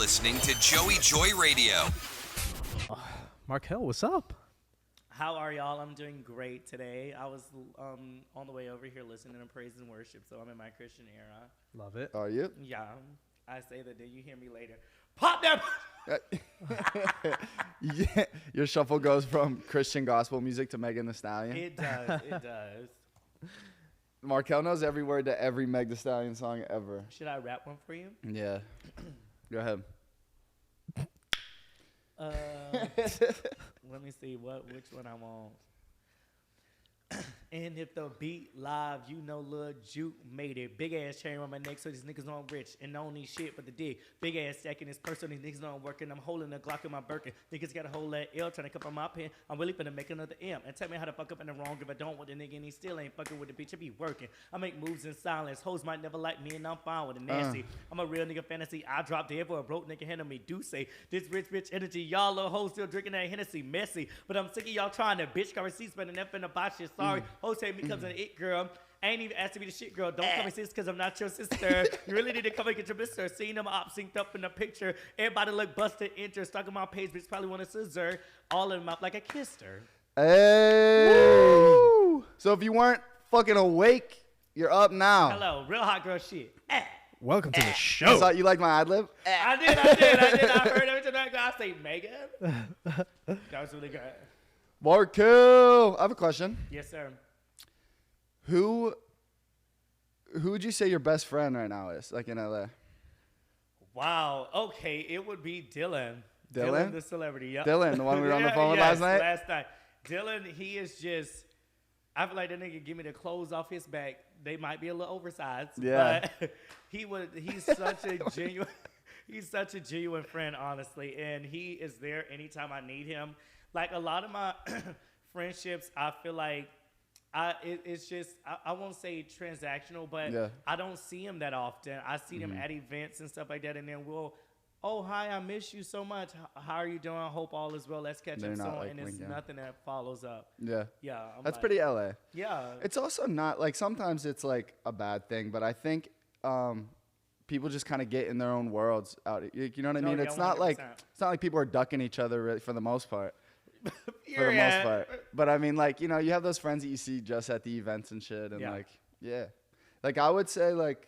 listening to Joey Joy Radio. Markell, what's up? How are y'all? I'm doing great today. I was on the way over here listening to praise and worship, so I'm in my Christian era. Love it. Are you? Yeah, I say that, then you hear me later. Pop that! Yeah, your shuffle goes from Christian gospel music to Megan Thee Stallion. It does, it does. Markell knows every word to every Meg Thee Stallion song ever. Should I rap one for you? Yeah. Go ahead. Let me see which one I want. And if the beat live, you know Lil Juke made it. Big ass chain on my neck, so these niggas know I'm rich and don't need shit but the dick. Big ass stack in this purse, so these niggas know I'm working. I'm holding a Glock in my Birkin. Niggas got a whole that L trying to cup on my pen. I'm really finna make another M and tell me how to fuck up in the wrong if I don't with the nigga and he still ain't fucking with the bitch. I be working. I make moves in silence. Hoes might never like me and I'm fine with it. Nasty. I'm a real nigga fantasy. I drop dead for a broke nigga handle me. Do say this rich bitch energy. Y'all little hoes still drinking that Hennessy. Messy. But I'm sick of y'all trying to bitch got receipts, but enough finna buy shit. Sorry. Hoes say me comes an it girl. I ain't even asking me to shit, girl. Don't call me sis because I'm not your sister. You really need to come and get your mister. Seeing them op synced up in the picture. Everybody look busted, enter. Stuck on my page, bitch probably want a scissor. All of them up like I kissed her. Hey. Woo. So if you weren't fucking awake, you're up now. Hello, real hot girl shit. Welcome to the I show. thought you liked my ad lib. I did. I heard every time I say Megan. That was really good. Markell, I have a question. Yes, sir. Who would you say your best friend right now is, like in LA? Wow. Okay, it would be Dylan. Dylan? the celebrity. Yep. Dylan, the one we were on the phone with last night? Last night. Dylan, he is just. I feel like that nigga give me the clothes off his back. They might be a little oversized. Yeah. But he's such a genuine. He's such a genuine friend, honestly, and he is there anytime I need him. Like a lot of my friendships, I feel like. It's just, I won't say transactional, but yeah. I don't see him that often. I see them at events and stuff like that, and then oh, hi, I miss you so much. How are you doing? I hope all is well. Let's catch up soon. Like and it's nothing that follows up. Yeah. Yeah. That's pretty LA. Yeah. It's also not, like, sometimes it's, like, a bad thing, but I think people just kind of get in their own worlds out. You know what I mean? Yeah, It's not 100%. like people are ducking each other really, for the most part. For the Yeah. most part. But I mean, like, you know, you have those friends that you see just at the events and shit. And like, yeah. Like, I would say, like,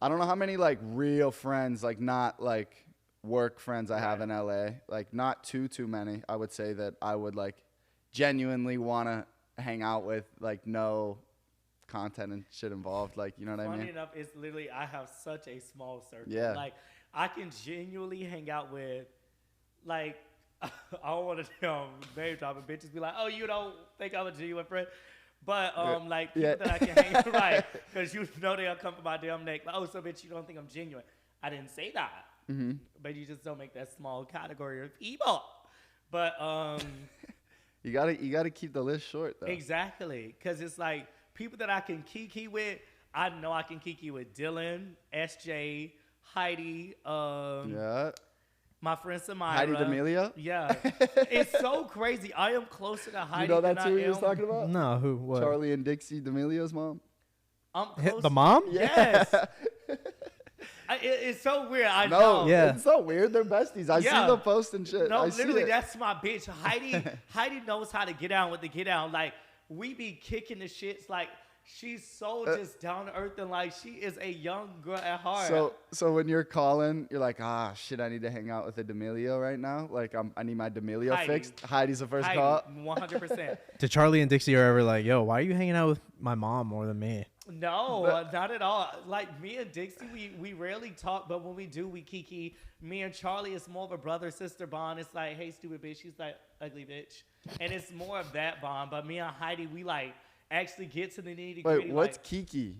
I don't know how many, like, real friends, like, not, like, work friends I have in LA. Like, not too many. I would say that I would, like, genuinely want to hang out with, like, no content and shit involved. Like, you know what I mean? Funny enough, it's literally, I have such a small circle. Yeah. Like, I can genuinely hang out with, like, I don't want to name dropping bitches be like, oh, you don't think I'm a genuine friend, but like people that I can hang out right because you know they'll come for my damn neck. Like, oh, so bitch, you don't think I'm genuine? I didn't say that, but you just don't make that small category of evil. But you gotta keep the list short though. Exactly, because it's like people that I can kiki with. I know I can kiki with Dylan, SJ, Heidi. Yeah. My friend Samira. Heidi D'Amelio? Yeah. It's so crazy. I am closer to Heidi You know than that's I who am. he was talking about? No, who? What? Charlie and Dixie D'Amelio's mom? I'm close. The mom? Yes. It's so weird. I No, know. Yeah. it's so weird. They're besties. I see them post and shit. No, I see literally, it. that's my bitch. Heidi knows how to get down with the get down. Like, we be kicking the shits. Like, she's so just down to earth and like she is a young girl at heart. So when you're calling, you're like, shit, I need to hang out with a D'Amelio right now. Like, I need my D'Amelio Heidi. fixed. Heidi's the first Heidi, call. 100%. Did Charlie and Dixie are ever like, yo, why are you hanging out with my mom more than me? No, not at all. Like me and Dixie, we rarely talk, but when we do, we kiki. Me and Charlie, it's more of a brother-sister bond. It's like, hey, stupid bitch. She's like, ugly bitch. And it's more of that bond. But me and Heidi, we like actually get to the nitty-gritty. Wait, what's like, Kiki?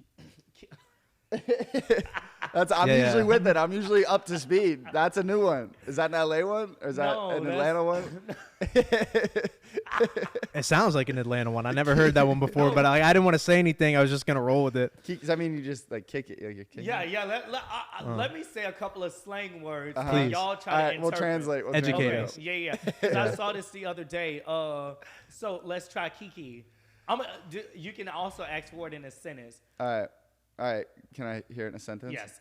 I'm usually with it. I'm usually up to speed. That's a new one. Is that an LA one? Or is that an Atlanta one? It sounds like an Atlanta one. I never heard that one before, but I didn't want to say anything. I was just going to roll with it. Does that mean you just like kick it? Like, you're kicking Yeah, it? yeah. Let me say a couple of slang words. Uh-huh. And Please. y'all try All to right, interpret. we'll translate. Educate Okay. us. Yeah. 'Cause I saw this the other day. So let's try kiki. You can also ask for it in a sentence. All right. Can I hear it in a sentence? Yes.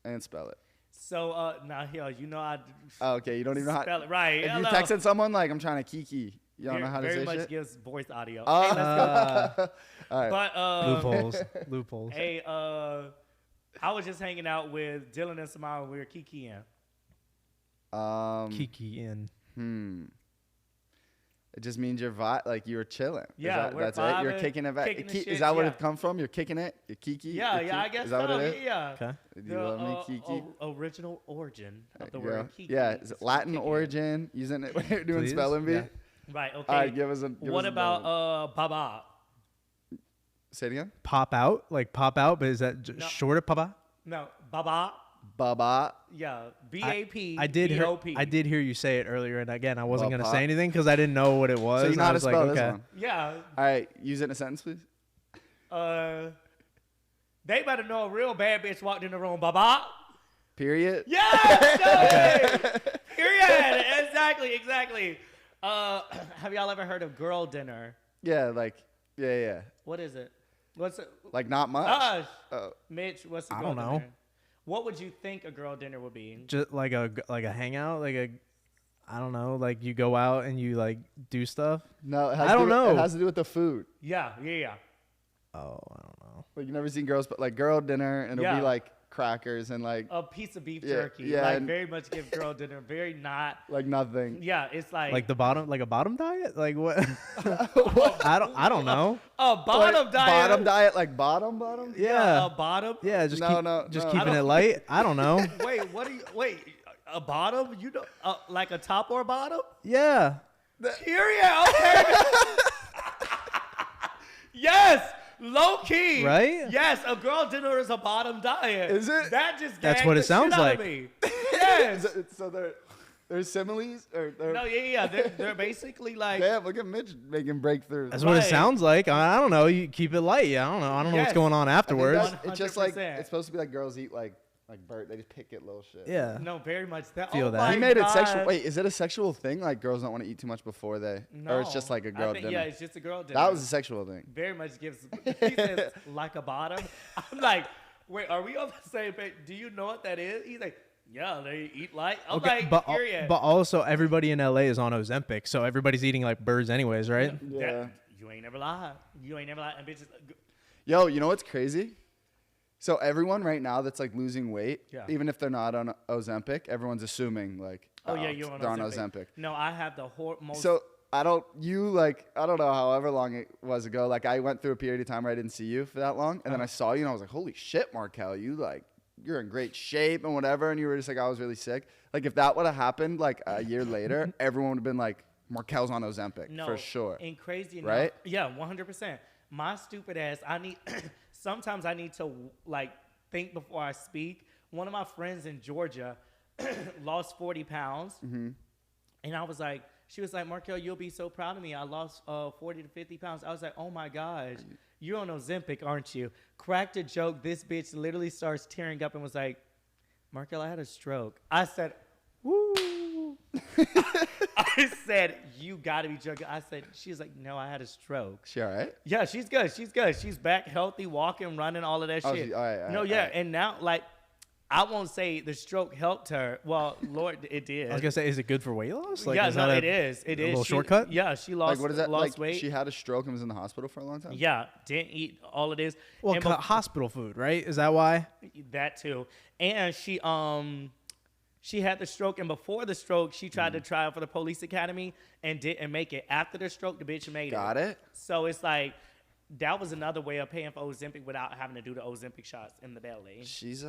And spell it. So now here, you know I Oh, okay, you don't even know how. spell it right. If you Hello. texted someone like I'm trying to kiki, you don't know how to very say much shit. gives voice audio. Oh. Hey, let's go. All right. But Loopholes. hey, I was just hanging out with Dylan and Samara. We were kikiing. Kiki in. It just means you're like you were chilling. Yeah, we're that's it. You're vibing, kicking it back. kicking the Is shit, that where yeah. it comes from? You're kicking it. You're kiki. Yeah, You're yeah, I kiki? guess Is that so. what it is? Yeah. Okay. Do you love me, kiki? Original origin of the Yeah. word kiki. Yeah, is it Latin kicking. origin? Using it when you're doing Please? spelling bee. Yeah. Right. Okay. All right, give us a. What about baba? Say it again. Pop out, but is that No. short of papa? No, baba. Baba. Yeah, BAP. I did hear. BOP. I did hear you say it earlier, and again, I wasn't gonna Bapa. say anything because I didn't know what it was. So you and know I how to was like, spell this okay. one. Yeah. All right, use it in a sentence, please. They better know a real bad bitch walked in the room. Baba. Period. Yes. Period. Exactly. Have y'all ever heard of girl dinner? Yeah, like yeah. What is it? What's it? Like not much. Gosh. Oh. Mitch, what's the I girl don't know. dinner? What would you think a girl dinner would be? Just like a hangout, I don't know, like you go out and you like do stuff. No, it has I to don't do with- know. It has to do with the food. Yeah. Oh, I don't know. Like you never seen girls, but like girl dinner, and it'll Yeah. be like crackers and like A piece of beef Yeah, jerky. yeah, Like and- very much give girl dinner. Very not. like nothing. Yeah, it's like Like a bottom diet, like what? I don't know. a bottom Like, diet. Bottom diet, like bottom. Yeah, A bottom. yeah. Just No, just no. keeping I it don't- light. I don't know. Wait, what do you? Wait, a bottom? You know, like a top or a bottom? Yeah. Period. Okay. Yes. Low key. Right? Yes. A girl dinner is a bottom diet. Is it? That just That's gagged what it the sounds shit out of like. me. Yes. So there's similes or they're, No. Yeah. They're basically like. damn, look at Mitch making breakthroughs. That's what it Right. sounds like. I don't know. You keep it light. Yeah, I don't know. I don't know what's Yes. going on I think afterwards. that's- it's just like 100%. it's supposed to be like girls eat like Bert. They just pick at little shit. Yeah. No, very much that. Feel oh that. my He made it God. sexual. Wait, is it a sexual thing? Like girls don't want to eat too much before they, No. or it's just like a girl I think, dinner? Yeah, it's just a girl dinner. That was a sexual thing. very much gives. He says like a bottom. I'm like, wait, are we on the same page? Do you know what that is? He's like, yeah, they eat like. I'm like, but period. also everybody in LA is on Ozempic, so everybody's eating like birds anyways, right? Yeah. You ain't never lied. You ain't never lied. And bitches. Yo, you know what's crazy? So everyone right now that's like losing weight, Yeah. even if they're not on Ozempic, everyone's assuming like, Oh yeah, you're on they're Ozempic. on Ozempic. No, I have the most. So I don't know however long it was ago. Like I went through a period of time where I didn't see you for that long, and then I saw you and I was like, holy shit, Markell, you're in great shape and whatever, and you were just like, I was really sick. Like if that would have happened like a year later, everyone would have been like, Markell's on Ozempic no, for sure. And crazy enough, Right? Yeah, 100%. My stupid ass. I need. Sometimes I need to like think before I speak. One of my friends in Georgia lost 40 pounds, and I was like, she was like, Markell, you'll be so proud of me. I lost 40 to 50 pounds. I was like, oh my gosh, you're on Ozempic, aren't you? Cracked a joke. This bitch literally starts tearing up and was like, Markell, I had a stroke. I said, woo. I said, you gotta be joking. I said, she's like, no, I had a stroke. She all right? Yeah, she's good. She's back healthy, walking, running, all of that Oh, shit. all right, No, all yeah. right. And now, like, I won't say the stroke helped her. Well, Lord, it did. I was gonna say, is it good for weight loss? Like, yeah, is no, that it is. It a is. little She- shortcut? Yeah, she lost, Like what is that? lost Like weight. she had a stroke and was in the hospital for a long time? Yeah, didn't eat all of this. Well, And hospital food, right? Is that why? that too. And she had the stroke, and before the stroke, she tried to try out for the police academy and didn't make it. After the stroke, the bitch made Got it? So it's like that was another way of paying for Ozempic without having to do the Ozempic shots in the belly. She's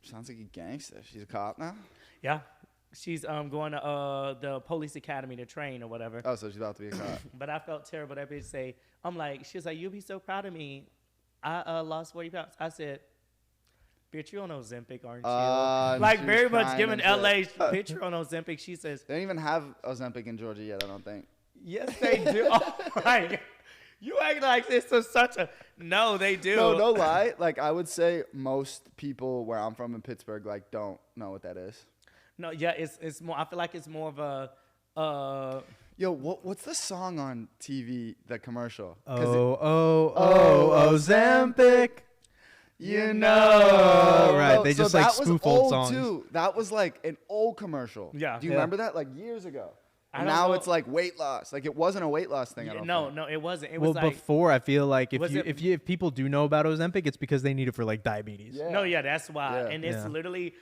sounds like a gangster. She's a cop now? Yeah, she's going to the police academy to train or whatever. Oh, so she's about to be a cop. But I felt terrible. That bitch say, I'm like, she was like, you'll be so proud of me. I lost 40 pounds. I said, bitch, you're on Ozempic, aren't you? Like, she was very much crying giving and LA, shit. bitch, you're on Ozempic. She says, They don't even have Ozempic in Georgia yet, I don't think. yes, they do. Oh, my. You act like this is such a, no, they do. No lie. Like I would say most people where I'm from in Pittsburgh like don't know what that is. No, yeah, it's more, I feel like it's more of a, Yo, what's the song on TV, the commercial? 'Cause Ozempic. You know. Right, they just, like, that was spoof old old songs. too. That was like an old commercial. Yeah. Do you Yeah. remember that? Like years ago. I And don't now know. it's like weight loss. Like it wasn't a weight loss thing. I don't No, think. no, it wasn't. It Well, was like before I feel like Was it- if people do know about Ozempic, it's because they need it for like diabetes. Yeah. No, yeah, that's why. Yeah. And it's Yeah. literally,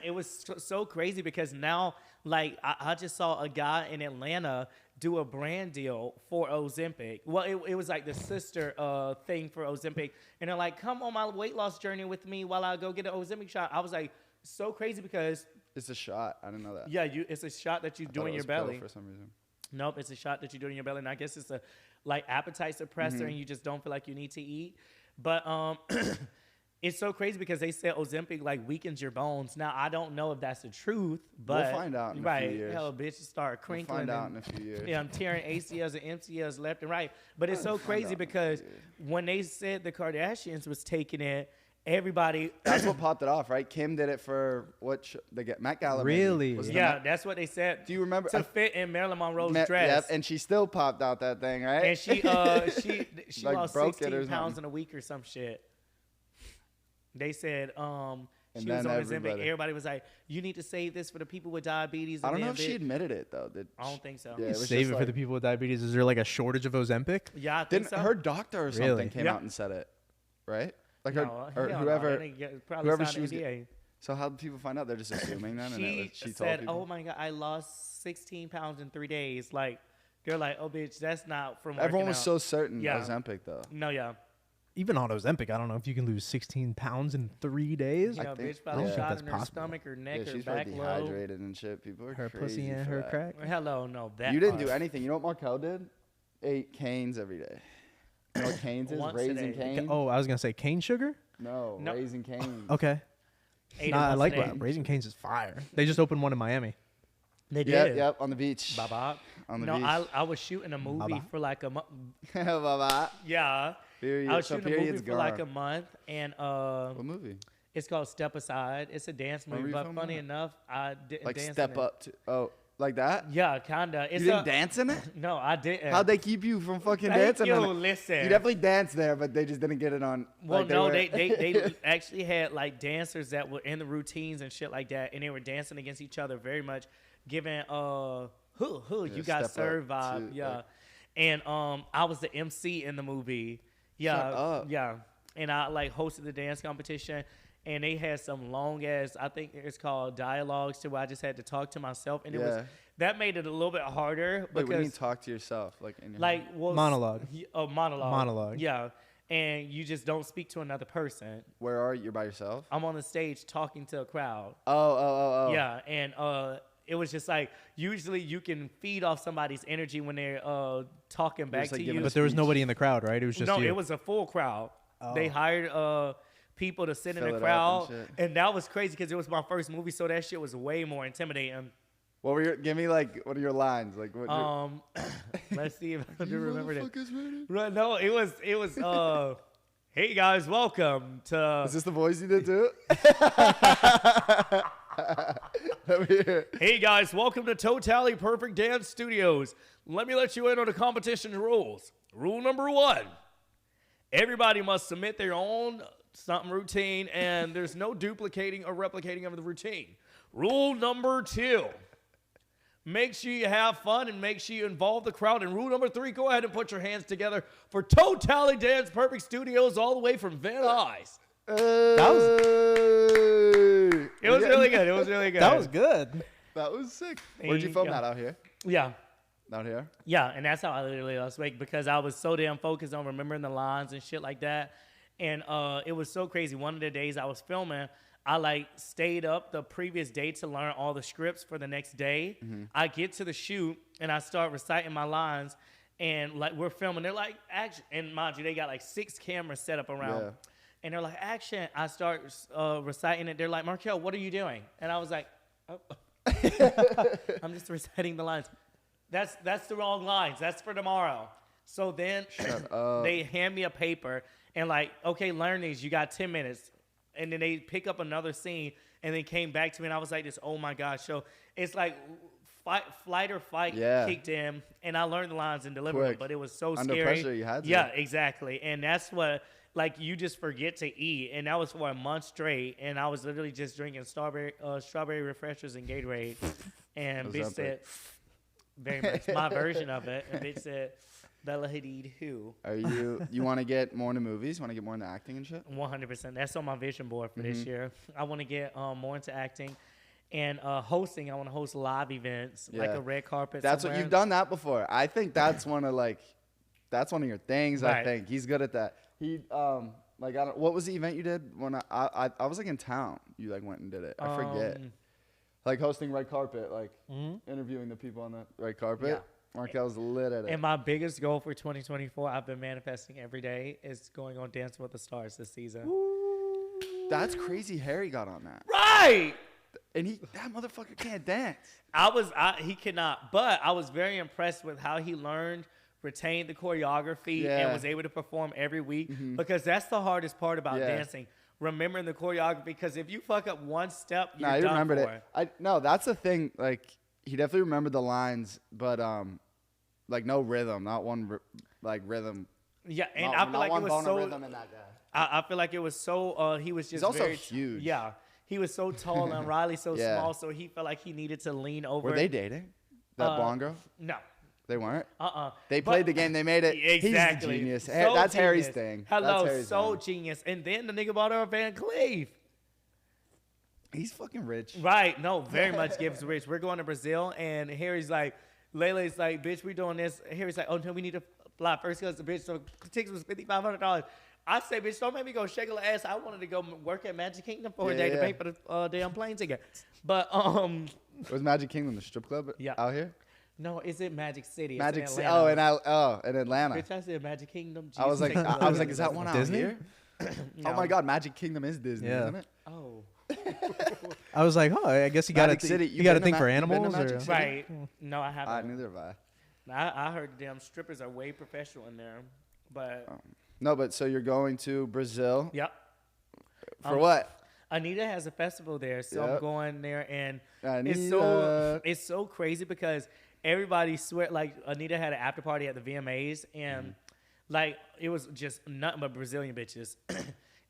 it was so crazy because now, like, I just saw a guy in Atlanta do a brand deal for Ozempic. Well, it was like the sister thing for Ozempic. And they're like, come on my weight loss journey with me while I go get an Ozempic shot. I was like, so crazy because, It's a shot. I didn't know that. yeah, it's a shot that you I do thought in it your was pill belly. for some reason. Nope, it's a shot that you do in your belly, and I guess it's a like appetite suppressor, and you just don't feel like you need to eat. But it's so crazy because they said Ozempic like weakens your bones. Now I don't know if that's the truth, but We'll find out in a few right, years. hell, bitch, start We'll crinkling. find out and- in a few years. yeah, I'm tearing ACLs and MCLs left and right. But it's so find crazy out in a because few when they said the Kardashians was taking it, everybody. That's what popped it off, right? Kim did it for they get Met Gala. maybe. Really? Was it the yeah, Met- that's what they said. Do you remember? To fit in Marilyn Monroe's Yep, dress. and she still popped out that thing, right? And she Like lost broke it 16 or pounds something. in a week or some shit. They said she And was then on Ozempic. everybody- Everybody was like, "You need to save this for the people with diabetes." I and don't know then if she admitted it though. I don't think so. Yeah, it was Save just it for like- the people with diabetes. Is there like a shortage of Ozempic? Yeah, I think Didn't so. her doctor or something Really? came Yeah. out and said it, right? Like her No, or hell no, whoever. they didn't probably whoever signed she was an NDA. So how did people find out? They're just assuming then, and she told said, people. "Oh my god, I lost 16 pounds in 3 days." Like they're like, "Oh bitch, that's not from." Everyone working was out." so certain Yeah. Ozempic though. No, yeah. Even on Ozempic, I don't know if you can lose 16 pounds in 3 days. You know, think- bitch probably I don't think shot that's in her possible. stomach or Yeah, neck or she's back probably low. dehydrated and shit. People are Her crazy pussy and for her that. crack. Hello, no, that You didn't do part. anything. You know what Markell did? Ate canes every day. You know what canes is? Once a Raisin day. cane? Oh, I was gonna say cane sugar. No, No. raisin cane. Okay. Ate it Nah, I once a like day. that. Raising Cane's is fire. They just opened one in Miami. They did. Yep, on the beach. Baba. On the No, beach. I was shooting a movie Baba. for like a month. Bye-bye. Yeah. Period. I was So shooting a movie period's for like a gone. month, and What movie? it's called Step Aside. It's a dance Where were movie, you but filming funny that? enough, I didn't Like dance step in it. up to. Oh, like that? Yeah, kinda. It's You didn't a, dance in it? No, I didn't. How'd they keep you from fucking Thank dancing? you. in it? Listen. You definitely danced there, but they just didn't get it on. Well, like no, were- they actually had like dancers that were in the routines and shit like that, and they were dancing against each other very much, giving you got step up served vibe, to, yeah. like- And I was the MC in the movie, yeah, Shut up. yeah. And I like hosted the dance competition, and they had some long ass, I think it's called dialogues, to where I just had to talk to myself, and it was Yeah. that made it a little bit harder Wait, what do you mean because talk to yourself? Like, in your like well, Monologue. monologue, Monologue. yeah. And you just don't speak to another person. where are you? You're by yourself? I'm on the stage talking to a crowd. Oh. Yeah, and it was just like usually you can feed off somebody's energy when they're talking back just, like, to giving you. But there was speech. nobody in the crowd, right? It was just No, you. it was a full crowd. They hired people to sit Fill in it the up crowd, and shit. and that was crazy because it was my first movie, so that shit was way more intimidating. What were your? Give me like, what are your lines? Like, what? Let's see if I do you remember that. motherfuckers ready? Right, no, it was. Hey guys, welcome to. Is this the voice you did too? Let me hear it. Hey guys, welcome to Totally Perfect Dance Studios. Let me let you in on the competition rules. Rule number 1. Everybody must submit their own something routine, and there's no duplicating or replicating of the routine. Rule number 2. Make sure you have fun and make sure you involve the crowd. And rule number 3, go ahead and put your hands together for Totally Dance Perfect Studios all the way from Van Nuys. It was really good. It was really good. That was good. That was sick. Where'd you film that? Out here? Yeah. Out here? Yeah, and that's how I literally lost weight because I was so damn focused on remembering the lines and shit like that. And it was so crazy. One of the days I was filming, I like stayed up the previous day to learn all the scripts for the next day. I get to the shoot and I start reciting my lines, and like we're filming, they're like action, and mind you, they got like 6 cameras set up around. Yeah. And they're like, action. I start reciting it. They're like, Markell, what are you doing? And I was like, oh. I'm just reciting the lines. That's the wrong lines. That's for tomorrow. So then they hand me a paper and like, okay, learn these. You got 10 minutes. And then they pick up another scene and then came back to me and I was like, this, oh my gosh. So it's like flight or fight kicked in and I learned the lines and delivered them, Quick. but it was so Under scary. pressure, you had to. Yeah, exactly. And that's what like you just forget to eat, and that was for a month straight, and I was literally just drinking strawberry refreshers and Gatorade, and bitch said, very much my version of it, and bitch said, Bella Hadid who? Are you want to get more into movies? Want to get more into acting and shit? 100%. That's on my vision board for this year. I want to get more into acting. And hosting, I want to host live events, like a red carpet. That's what you've done that before. I think that's one of your things. Right. I think he's good at that. He what was the event you did when I was like in town? You like went and did it. I forget. Like hosting red carpet, like interviewing the people on the red carpet. Yeah. Markell's lit at it. And my biggest goal for 2024, I've been manifesting every day, is going on Dancing with the Stars this season. Ooh, that's crazy. Harry got on that. Right. And that motherfucker can't dance. He cannot, but I was very impressed with how he learned, retained the choreography, and was able to perform every week, because that's the hardest part about dancing. Remembering the choreography, because if you fuck up one step, you're done remembered for. it. No, that's the thing. Like, he definitely remembered the lines, but like no rhythm, not one rhythm. Yeah, and I feel like it was so. Rhythm in that guy. I feel like it was so. He was just. He's also very, huge. Yeah. He was so tall and Riley's so small, so he felt like he needed to lean over. Were they dating? That blonde girl? No. They weren't? Uh-uh. They played the game. They made it. Exactly. He's a genius. So That's genius. Harry's thing. Hello, Harry's so thing. genius. And then the nigga bought her a Van Cleef. He's fucking rich. Right. No, very much gives rich. We're going to Brazil, and Harry's like, Layla's like, bitch, we doing this. Harry's like, oh, no, we need to fly first because the bitch, so the tickets was $5,500. I say, bitch, don't make me go shake her ass. I wanted to go work at Magic Kingdom for a day to pay for the damn plane ticket. But was Magic Kingdom the strip club out here? No, is it Magic City? Magic It's City. in Atlanta. In Atlanta. Bitch, I said Magic Kingdom. I was like, is that one out Disney? here? No. Oh my God, Magic Kingdom is Disney, isn't it? Oh. I I was like, oh, I guess you got Magic City. you got to think for You been to animals. Magic Or? City? Right. No, I haven't. Neither have I. I heard the damn strippers are way professional in there. But No, but so you're going to Brazil yep. for what? Anita has a festival there, so I'm Yep. going there, and Anita. it's so crazy because everybody swear like Anita had an after party at the VMAs, and like it was just nothing but Brazilian bitches.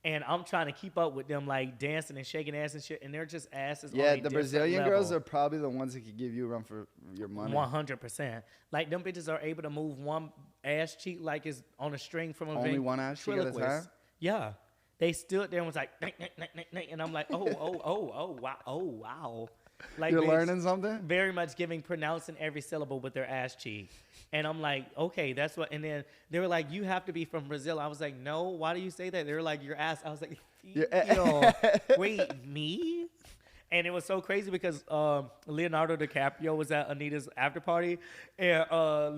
And I'm trying to keep up with them, like dancing and shaking ass and shit, and they're just asses. Yeah, on a the different Brazilian level. girls are probably the ones that could give you a run for your money. 100%. Like them bitches are able to move one ass cheek like it's on a string from a Only one ass cheek at a time? Yeah, they stood there and was like, "Nick, Nick, Nick, Nick, Nick," and I'm like, oh, wow. Like You're bitch, learning something? very much pronouncing every syllable with their ass cheek. And I'm like, okay, that's what. And then they were like, you have to be from Brazil. I was like, no, why do you say that? They were like, your ass. I was like, wait, me? And it was so crazy because Leonardo DiCaprio was at Anita's after party, and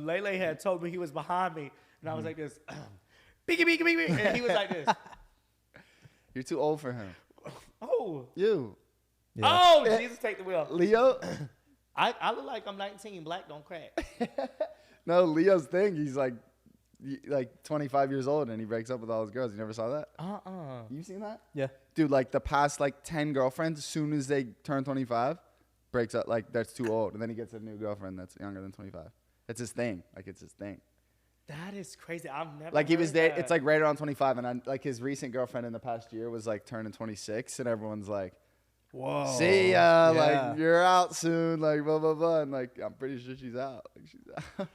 Lele had told me he was behind me, and I was like this, beaky, beaky, beaky, and he was like this. You're too old for him. Oh, You. Yeah. oh, Jesus, take the wheel. Leo? I look like I'm 19. Black don't crack. No, Leo's thing, he's like 25 years old and he breaks up with all his girls. You never saw that? You seen that? Yeah. Dude, like the past 10 girlfriends, as soon as they turn 25, breaks up, like that's too old. And then he gets a new girlfriend that's younger than 25. It's his thing. Like it's his thing. That is crazy. I've never. Like he was heard there, that. it's like right around 25. And like his recent girlfriend in the past year was like turning 26 and everyone's like, Whoa. see ya, Yeah. like you're out soon, like blah, blah, blah. And like, I'm pretty sure she's out. Like she's out.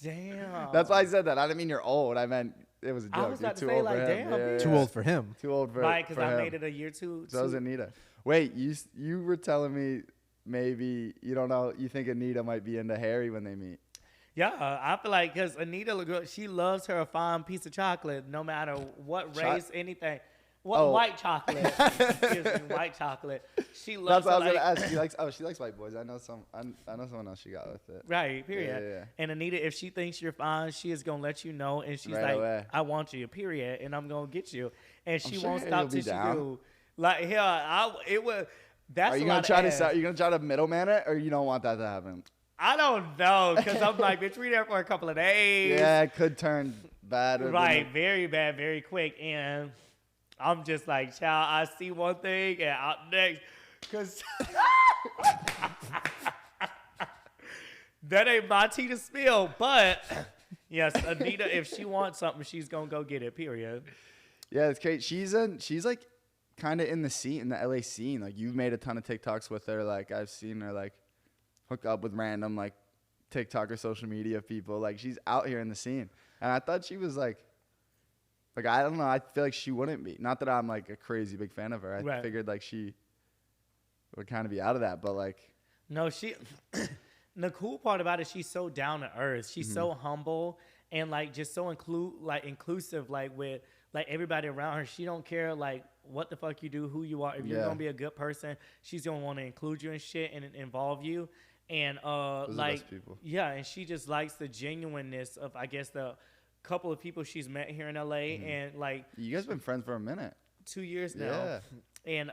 Damn. That's why I said that. I didn't mean you're old. I meant it was a joke. I was You're about to too say, old like, for him. damn, Yeah, bitch. Too old for him. Too old for Right, because for I him. made it a year too. So is Anita. Wait, you were telling me maybe you don't know. You think Anita might be into Harry when they meet? Yeah, I feel like because Anita, she loves her a fine piece of chocolate, no matter what race, anything. White chocolate? Excuse me, white chocolate. She loves. That's what I was her, gonna ask. She likes. Oh, she likes white boys. I know some. I know someone else she got with it. Right. Period. Yeah. And Anita, if she thinks you're fine, she is gonna let you know, and she's Right like, away. "I want you." Period. And I'm gonna get you, and she sure won't Harry stop will till be she down. do. Like hell, it was. That's Are you a gonna lot try of to? ass. Are you gonna try to middleman it, or you don't want that to happen? I don't know, because I'm like, bitch, we there for a couple of days. Yeah, it could turn bad. Right, very bad, very quick. And I'm just like, child, I see one thing and out next. Because that ain't my tea to spill. But, yes, Anita, if she wants something, she's going to go get it, period. Yeah, it's great. She's like kind of in the scene, in the LA scene. Like you've made a ton of TikToks with her. Like I've seen her like hook up with random like TikTok or social media people. Like she's out here in the scene. And I thought she was like I don't know. I feel like she wouldn't be. Not that I'm like a crazy big fan of her. I figured like she would kind of be out of that, but like. No, she. The cool part about it, she's so down to earth. She's so humble and like just so inclusive, like with like everybody around her. She don't care like what the fuck you do, who you are. If you're gonna be a good person, she's gonna want to include you in shit and involve you. And Those like are the best people. yeah, and she just likes the genuineness of I guess the couple of people she's met here in LA and like You guys been friends for a minute. 2 years now. And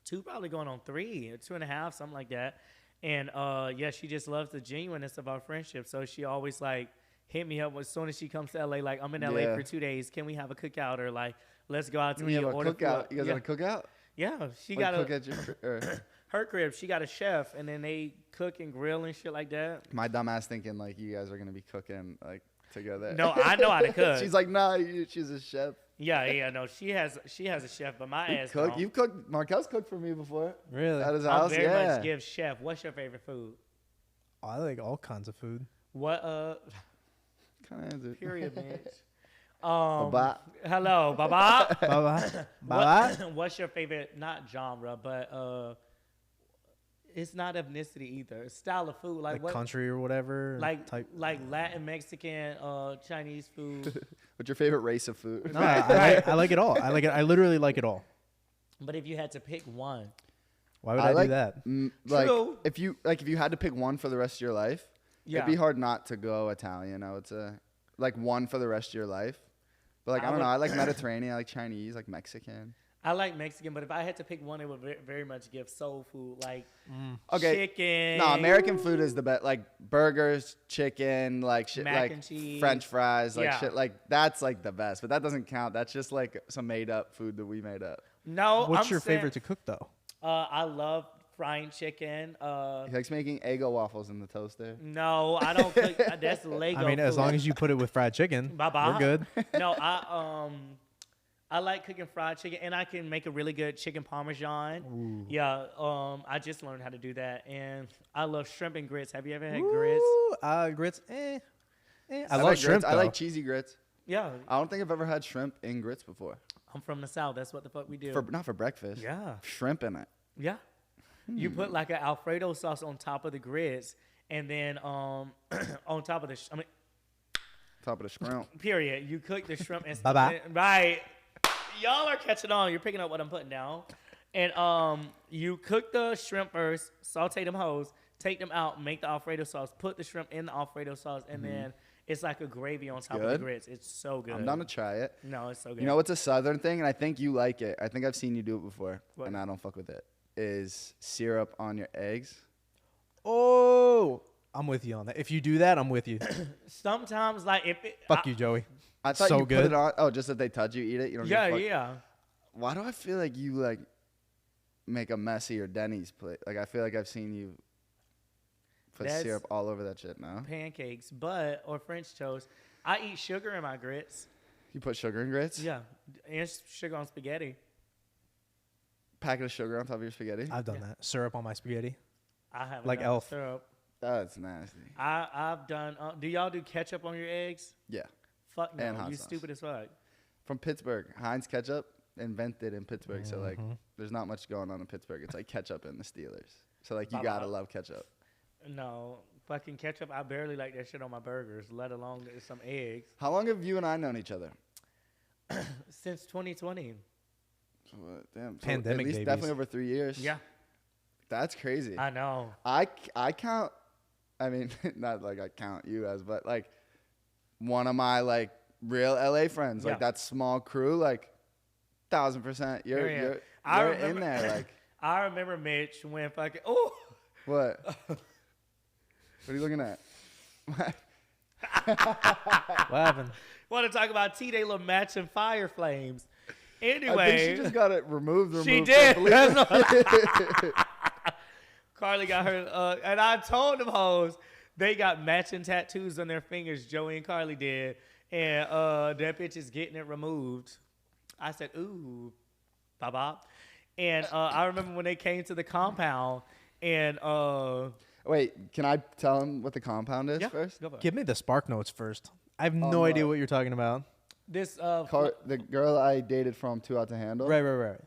2 probably going on 3 or 2.5, something like that. And yeah, she just loves the genuineness of our friendship. So she always like hit me up as soon as she comes to LA. Like I'm in LA for 2 days. Can we have a cookout or like let's go out to eat? You have a cookout. You guys have a cookout? Yeah, she Like got cook at your, her crib. She got a chef, and then they cook and grill and shit like that. My dumb ass thinking like you guys are gonna be cooking like together. No, I know how to cook. She's like, nah, she's a chef. Yeah, no, she has a chef, but my ass don't. You've cooked. Markell's cooked for me before. Really? At his I'm house. very much give chef. What's your favorite food? Oh, I like all kinds of food. What Kind of. period, bitch. Baba. Hello, Baba. Baba. What's your favorite? Not genre, but it's not ethnicity either. It's style of food, like what country or whatever. like type. like Latin, Mexican, Chinese food. What's your favorite race of food? No, I like it all. I like it. I literally like it all. But if you had to pick one, Why would I like, do that? Like True. if you had to pick one for the rest of your life, it'd be hard not to go Italian. I would say like one for the rest of your life. But like I don't know. I like Mediterranean. I like Chinese. Like Mexican. I like Mexican, but if I had to pick one, it would very much give soul food, like Okay. chicken. No, American food is the best. Like burgers, chicken, like shit, Mac like and cheese. French fries, like Yeah. shit. Like that's like the best. But that doesn't count. That's just like some made up food that we made up. No, What's I'm your saying- favorite to cook though? I love frying chicken. He likes making Eggo waffles in the toaster. No, I don't cook. That's Lego. I mean, as food. long as you put it with fried chicken, Bye-bye. we're good. No, I like cooking fried chicken, and I can make a really good chicken parmesan. Ooh. Yeah, I just learned how to do that, and I love shrimp and grits. Have you ever had grits? Ooh, grits. I I love like shrimp. grits. I like cheesy grits. Yeah, I don't think I've ever had shrimp in grits before. I'm from the South. That's what the fuck we do. Not for breakfast. Yeah. Shrimp in it. Yeah. You put like an Alfredo sauce on top of the grits, and then on top of the Top of the shrimp. period. You cook the shrimp and Bye-bye. right. Y'all are catching on. You're picking up what I'm putting down. And you cook the shrimp first, saute them hoes, take them out, make the Alfredo sauce, put the shrimp in the Alfredo sauce, and then it's like a gravy on top of the good. grits. It's so good. I'm down to try it. No, it's so good. You know what's a southern thing, and I think you like it. I think I've seen you do it before, What? and I don't fuck with it. Is syrup on your eggs? Oh, I'm with you on that. If you do that, I'm with you. Sometimes, like, if it. Fuck you, Joey. I thought So you good. put it on. Oh, just if they touch you, eat it. You don't. Yeah, give a fuck. yeah. Why do I feel like you like make a messy or Denny's plate? Like I feel like I've seen you put That's- syrup all over that shit. No, Pancakes, or French toast. I eat sugar in my grits. you put sugar in grits. Yeah, and sugar on spaghetti. Packet of sugar on top of your spaghetti. I've done that. Syrup on my spaghetti. I have Like Elf. syrup. That's nasty. I've done. Do y'all do ketchup on your eggs? Yeah, Fuck no, And hot you sauce. stupid as fuck. from Pittsburgh. Heinz ketchup invented in Pittsburgh. So like, Mm-hmm. there's not much going on in Pittsburgh. It's like ketchup and the Steelers. So like, you gotta love ketchup. No, fucking ketchup. I barely like that shit on my burgers, let alone some eggs. How long have you and I known each other? Since 2020. Damn. So Pandemic at least babies. definitely over 3 years. Yeah, That's crazy. I know. I count, I mean, not like I count you as, but like one of my like real LA friends, Yeah. like that small crew, like 1,000%. You're in there. Like, I remember Mitch when fucking what? What are you looking at? What happened? want to talk about T-Day little matching fire flames. I Anyway, think she just got it removed. She from did. Believe- Carly got her, and I told them hoes they got matching tattoos on their fingers. Joey and Carly did, And that bitch is getting it removed. I said, ooh, bye-bye. And I remember when they came to the compound and Wait, can I tell him what the compound is yeah, first? go for it. Give me the spark notes first. I have no idea what you're talking about. This The girl I dated from Too Out to Handle. Right.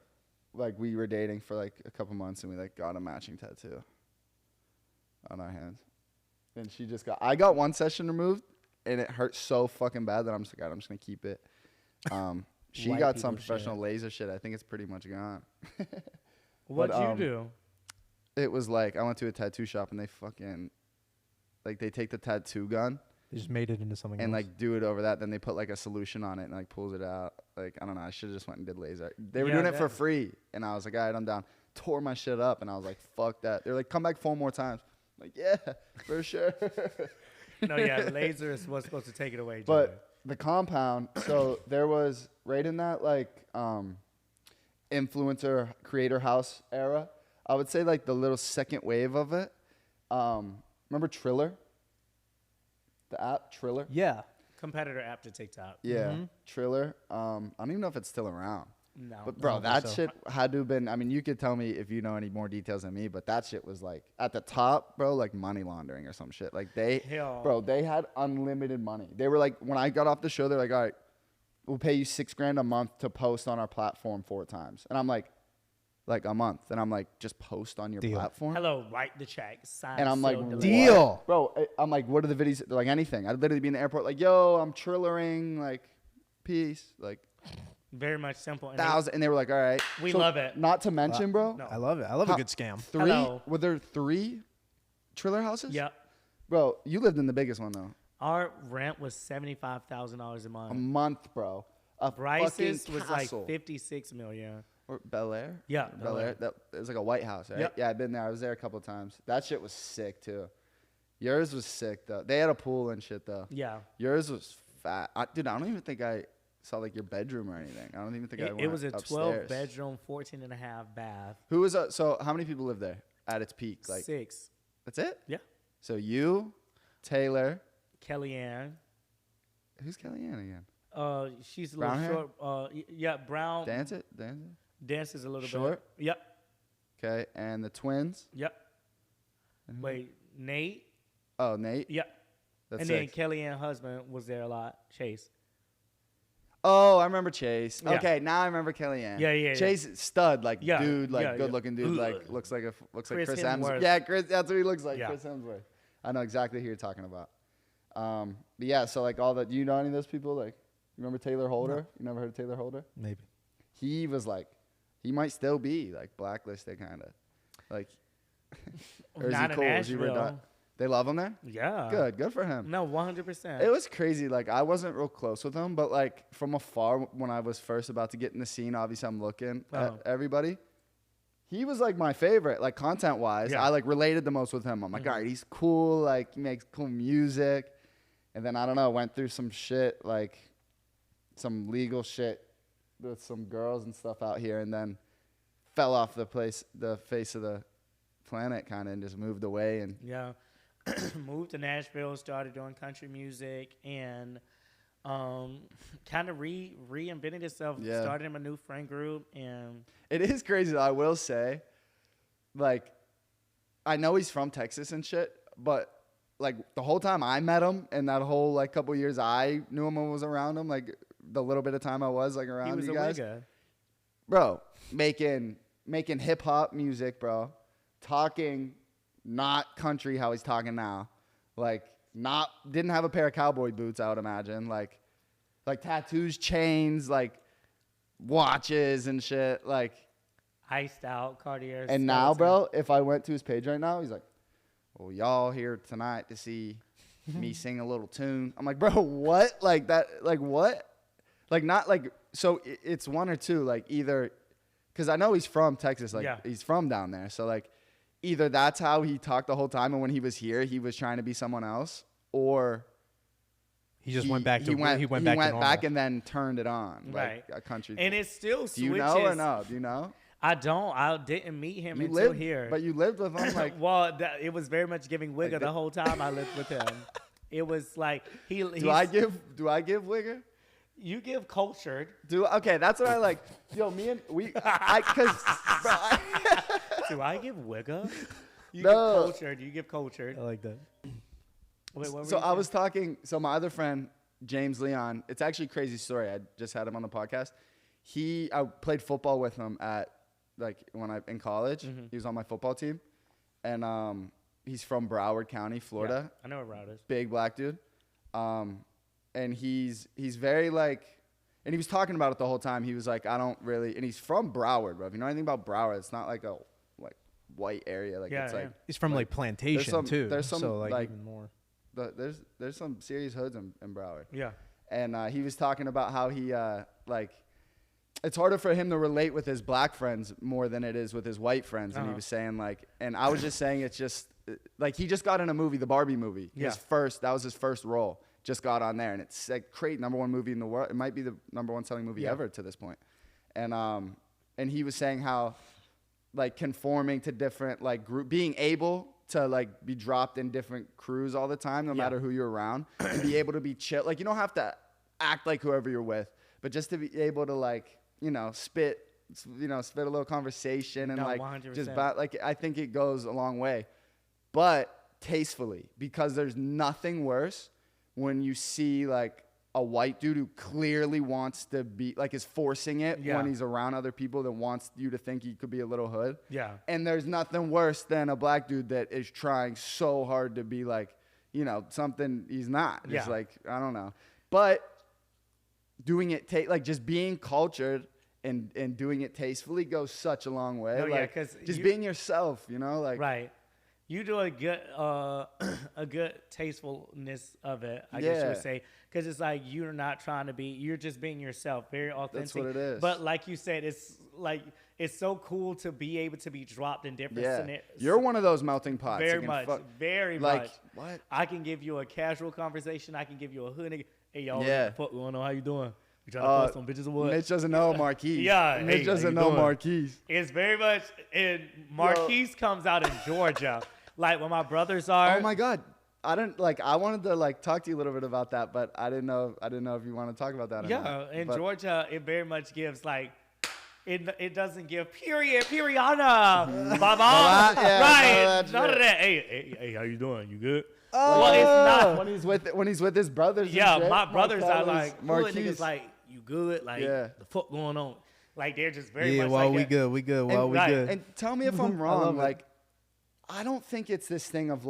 Like we were dating for like a couple months and we like got a matching tattoo on our hands. And I got one session removed and it hurt so fucking bad that I'm just like, I'm just gonna keep it. She White got some people professional shit. laser shit. I think it's pretty much gone. What'd But, you do? It was like I went to a tattoo shop and they fucking like they take the tattoo gun They just made it into something and else. like do it over that. Then they put like a solution on it and like pulls it out. Like I don't know. I should have just went and did laser. They were Yeah, doing it for that- free, and I was like, all right, I'm down. Tore my shit up, and I was like, fuck that. They're like, come back 4 more times. I'm like, yeah, for sure. No, yeah, laser is what's supposed to take it away. Joey. But the compound. So there was right in that like influencer creator house era. I would say like the little second wave of it. Remember Triller? The app Triller. Yeah. competitor app to TikTok. Yeah, Triller. I don't even know if it's still around. No. But bro, don't think that so. shit had to have been. I mean, you could tell me if you know any more details than me, but that shit was like at the top, bro, like money laundering or some shit. Like Hell. bro, they had unlimited money. They were like, when I got off the show, they're like, all right, we'll pay you $6,000 a month to post on our platform 4 times, and I'm like a month, and I'm like, just post on your Deal. platform. Hello, write the check. Sign, And I'm like, seal, what? delete. Deal. Bro, I'm like, what are the videos? They're like, anything. I'd literally be in the airport like, yo, I'm trillering, like, peace, like, Very much simple. And they- 1,000. And they were like, all right. We So, love it. Not to mention, bro, No. I love it. I love a good scam. 3, Hello. were there 3 Triller houses? Yep. Bro, you lived in the biggest one, though. Our rent was $75,000 a month. A month, bro. A Bryce's fucking was like castle. 56 million. Or Bel Air? Yeah, Bel Bel Air. Air. That it was like a White House, right? Yep. Yeah, I've been there. I was there a couple of times. That shit was sick too. Yours was sick though. They had a pool and shit though. Yeah. Yours was fat. Dude, I don't even think I saw like your bedroom or anything. I don't even think I went It was a upstairs. 12-bedroom, 14.5 bath. Who was so how many people lived there at its peak? Like 6. that's it? Yeah. So you, Taylor. Kellyanne. Who's Kellyanne again? She's a Brown hair? little short. Yeah, brown. Dance it? Dances a little Short? bit. Yep. Okay. And the twins? Yep. Mm-hmm. Wait, Nate. Oh, Nate? Yep. That's And six. then Kellyanne's husband was there a lot. Chase. Oh, I remember Chase. Yeah. Okay, now I remember Kellyanne. Yeah. Chase, stud, like Yeah, dude, like yeah, good looking dude, Ugh. like looks like Chris Chris Hemsworth. Hemsworth. Yeah, Chris, that's what he looks like, Yeah. Chris Hemsworth. I know exactly who you're talking about. But yeah, so like all that. Do you know any of those people? Like, you remember Taylor Holder? You never heard of Taylor Holder? Maybe. He was like, he might still be like blacklisted, kind of. Like, or is Not he in cool? Is he Nashville. redundant? They love him there. Yeah. Good for him. No, 100%. It was crazy. Like I wasn't real close with him, but like from afar, when I was first about to get in the scene, obviously I'm looking at Oh. everybody. He was like my favorite, like content wise. Yeah. I like related the most with him. I'm like, all right, he's cool. Like he makes cool music. And then I don't know, went through some shit, like some legal shit with some girls and stuff out here, and then fell off the face of the planet, kind of, and just moved away. And Yeah. Moved to Nashville, started doing country music, and kind of reinvented itself. Yeah. Started in a new friend group, and it is crazy though, I will say. Like, I know he's from Texas and shit, but like the whole time I met him and that whole like couple years I knew him and was around him, like the little bit of time I was like around he was you a guys, wigger. bro, making hip hop music, bro, talking not country how he's talking now, like didn't have a pair of cowboy boots, I would imagine, like tattoos, chains, like watches and shit, like. Iced out, Cartier. And now, skeleton. bro, if I went to his page right now, he's like, well, y'all here tonight to see me sing a little tune. I'm like, bro, what? Like that, like what? Like not like, so it's one or two, like either, because I know he's from Texas, like Yeah. he's from down there. So like either that's how he talked the whole time and when he was here, he was trying to be someone else, or He just went back to he went back to normal. and then turned it on. Right. Like a country. And it still switches. Do you know or no? Do you know? I don't. I didn't meet him You until lived here. but you lived with him like. Well, it was very much giving Wigger Like the whole time I lived with him. It was like Do I give Wigger? You give cultured. Okay, that's what I like. Yo, me and we, because Do I give Wigger? You No. give cultured. You give cultured. I like that. Wait, what were so you I saying? was talking. So my other friend James Leon, it's actually a crazy story. I just had him on the podcast. I played football with him at in college. Mm-hmm. He was on my football team, and he's from Broward County, Florida. Yeah, I know where Broward is. Big black dude. And he's very like, and he was talking about it the whole time. He was like, I don't really, and he's from Broward, bro. If you know anything about Broward, it's not like a white area. Like it's like He's from like Plantation too. There's some so like even more. there's some serious hoods in Broward. Yeah. And he was talking about how he it's harder for him to relate with his black friends more than it is with his white friends. And he was saying like, and I was just saying it's just like he just got in a movie, the Barbie movie. Yeah. That was his first role. Just got on there, and it's like great #1 movie in the world. It might be the #1 selling movie ever to this point. And he was saying how like conforming to different like group, being able to like be dropped in different crews all the time, no matter who you're around, and be able to be chill. Like you don't have to act like whoever you're with, but just to be able to like spit a little conversation and 100%. just I think it goes a long way, but tastefully, because there's nothing worse when you see like a white dude who clearly wants to be like is forcing it when he's around other people that wants you to think he could be a little hood. Yeah. And there's nothing worse than a black dude that is trying so hard to be like, something he's not. Just like, I don't know. But doing it just being cultured and doing it tastefully goes such a long way. No, yeah, like 'cause just you- being yourself, like Right. You do a good tastefulness of it, I guess you would say, because it's like you're not trying to be, you're just being yourself, very authentic. That's what it is. But like you said, it's so cool to be able to be dropped in different scenarios. You're one of those melting pots. Very much, very much. What? I can give you a casual conversation. I can give you a hood nigga. Hey, y'all, fuck going on? How you doing? You trying to fuck some bitches or what? Mitch doesn't know Marquise. Yeah, Mitch hey, doesn't how you know doing? Marquise. It's very much, and Marquise comes out in Georgia. Like when my brothers are. Oh my God. I wanted to talk to you a little bit about that, but I didn't know if you want to talk about that or not. Yeah, in Georgia, it very much gives it doesn't give periana, baba, right? None of that. Hey, how you doing? You good? Oh, well, it's not when he's with his brothers. Yeah, and shit. my brothers are like, Marquise. niggas like, you good? Like, the fuck going on? Like they're just very much well, like we that. good. We good. Well, we good. And tell me if I'm wrong. I don't think it's this thing of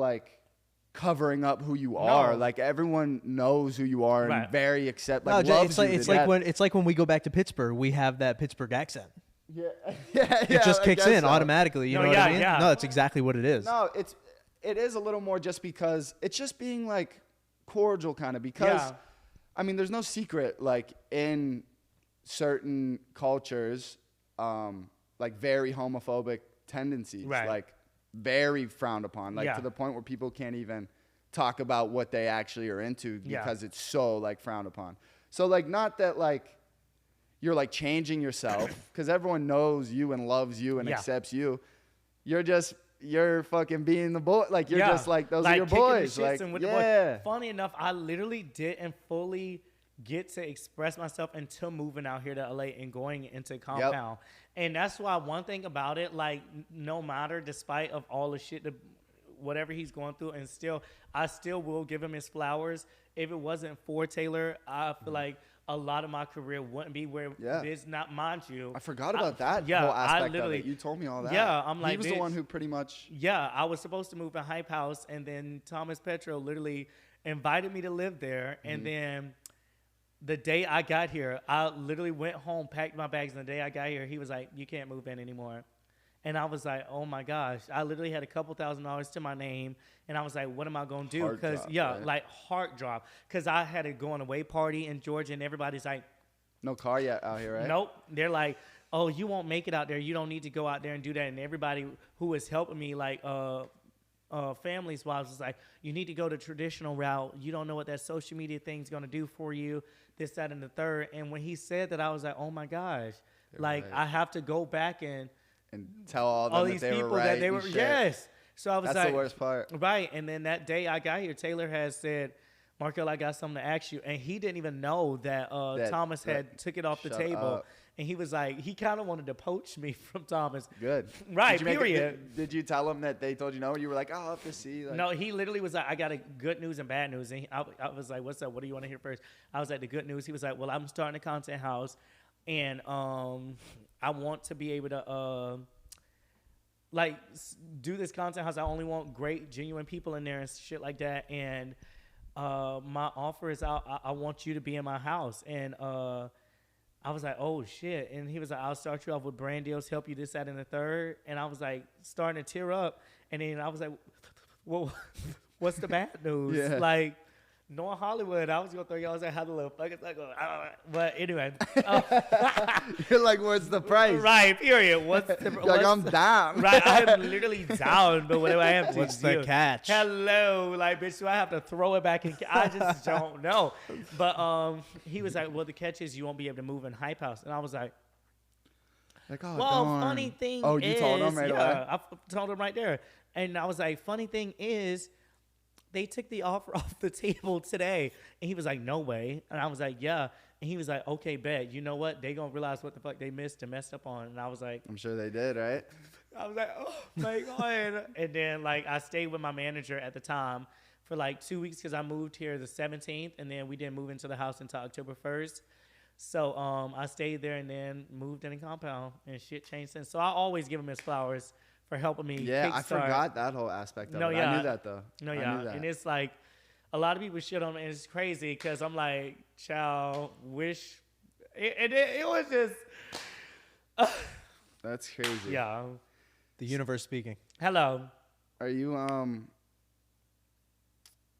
covering up who you are. Like everyone knows who you are and very it's like when we go back to Pittsburgh, we have that Pittsburgh accent. Yeah, it just kicks in automatically. You know what I mean? Yeah. No, that's exactly what it is. No, it is a little more just because it's just being cordial kind of because I mean there's no secret in certain cultures very homophobic tendencies very frowned upon to the point where people can't even talk about what they actually are into because it's so frowned upon. So not that you're changing yourself because everyone knows you and loves you and accepts you. You're fucking being the boy. You're just those are your boys. Funny enough, I literally didn't fully get to express myself until moving out here to LA and going into compound. And that's why one thing about it, no matter, despite of all the shit, whatever he's going through, and I still will give him his flowers. If it wasn't for Taylor, I feel like a lot of my career wouldn't be where it is. Not, mind you. I forgot about that whole aspect of it. You told me all that. Yeah, I'm like, he was the one who pretty much. Yeah, I was supposed to move in Hype House, and then Thomas Petro literally invited me to live there, and then. The day I got here, I literally went home, packed my bags, and the day I got here, he was like, you can't move in anymore. And I was like, oh my gosh. I literally had a couple $1,000s to my name, and I was like, what am I going to do? Because, heart drop. Because I had a going away party in Georgia, and everybody's like. No car yet out here, right? Nope. They're like, oh, you won't make it out there. You don't need to go out there and do that. And everybody who was helping me, families wives was like, you need to go the traditional route. You don't know what that social media thing's going to do for you, this, that, and the third. And when he said that, I was like, oh my gosh, I have to go back and tell all these that people were right that they were, yes. So I was That's the worst part. Right. And then that day I got here, Taylor has said, Markell, I got something to ask you. And he didn't even know that Thomas had took it off the table. Up. And he was like, he kind of wanted to poach me from Thomas. Good. Right, period. Did you tell him that they told you no? Or you were like, oh, I'll have to see. Like, no, he literally was like, I got a good news and bad news. And I was like, what's up? What do you want to hear first? I was like, the good news. He was like, well, I'm starting a content house. And I want to be able to do this content house. I only want great, genuine people in there and shit like that. And my offer is out. I want you to be in my house. And I was like, oh shit. And he was like, I'll start you off with brand deals, help you this, that, and the third. And I was like, starting to tear up. And then I was like, well, what's the bad news? Yeah. Like, knowing Hollywood, I was going to throw y'all like, how the little fuckers like, but anyway. You're like, what's the price? Right, period. I'm down. Right, I am literally down, but what do I have to What's do? the catch? Hello, like, bitch, do I have to throw it back? I just don't know. But he was like, well, the catch is you won't be able to move in Hype House. And I was like, Oh, well, darn. funny thing Oh, is. you told him right away? I told him right there. And I was like, funny thing is, they took the offer off the table today. And he was like, no way. And I was like, yeah. And he was like, okay, bet. You know what? They going to realize what the fuck they missed and messed up on. And I was like, I'm sure they did, right? I was like, oh my God. And then like I stayed with my manager at the time for like 2 weeks because I moved here the 17th. And then we didn't move into the house until October 1st. So I stayed there and then moved in the compound. And shit changed since. So I always give him his flowers for helping me. Yeah, I kickstart. forgot that whole aspect of it. Yeah. I knew that, though. No, I yeah. knew that. And it's like, a lot of people shit on me, and it's crazy because I'm like, child, wish. It was just. That's crazy. Yeah. The universe speaking. Hello. Are you,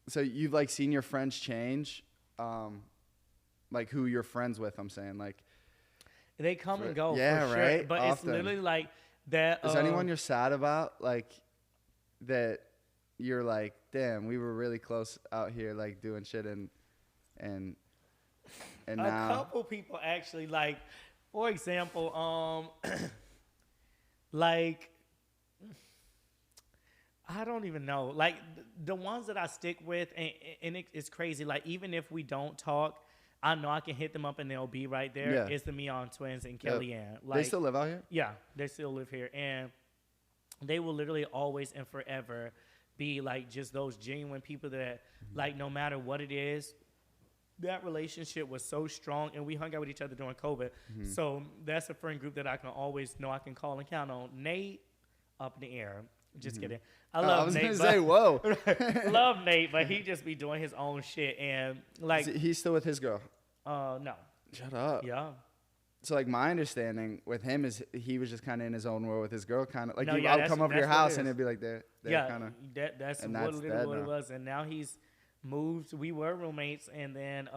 so you've, like, seen your friends change? Like, who you're friends with, I'm saying. Like, They come and go. Yeah, for sure. right? But Often. it's literally like that. is anyone you're sad about? Like, that you're like, damn, we were really close out here, like, doing shit and a now. couple people actually, like, for example, like, I don't even know. Like, the ones that I stick with, and it's crazy. Like, even if we don't talk, I know I can hit them up and they'll be right there. Yeah. It's the Meon twins and Kellyanne. Like, They still live out here? yeah, they still live here. And they will literally always and forever be, like, just those genuine people that, like, no matter what it is, that relationship was so strong. And we hung out with each other during COVID. So that's a friend group that I can always know I can call and count on. Nate, up in the air. Just kidding. I love I was Nate. going to say, whoa. Love Nate, but he just be doing his own shit. And, like, He's still with his girl. no. Shut up. Yeah. So, like, my understanding with him is he was just kind of in his own world with his girl, kind of. Like, No, I yeah, would come over to your that's what it house and is. it'd be like, they're Yeah, kind of. that's and what that's literally dead what it now. was. And now he's moved. We were roommates, and then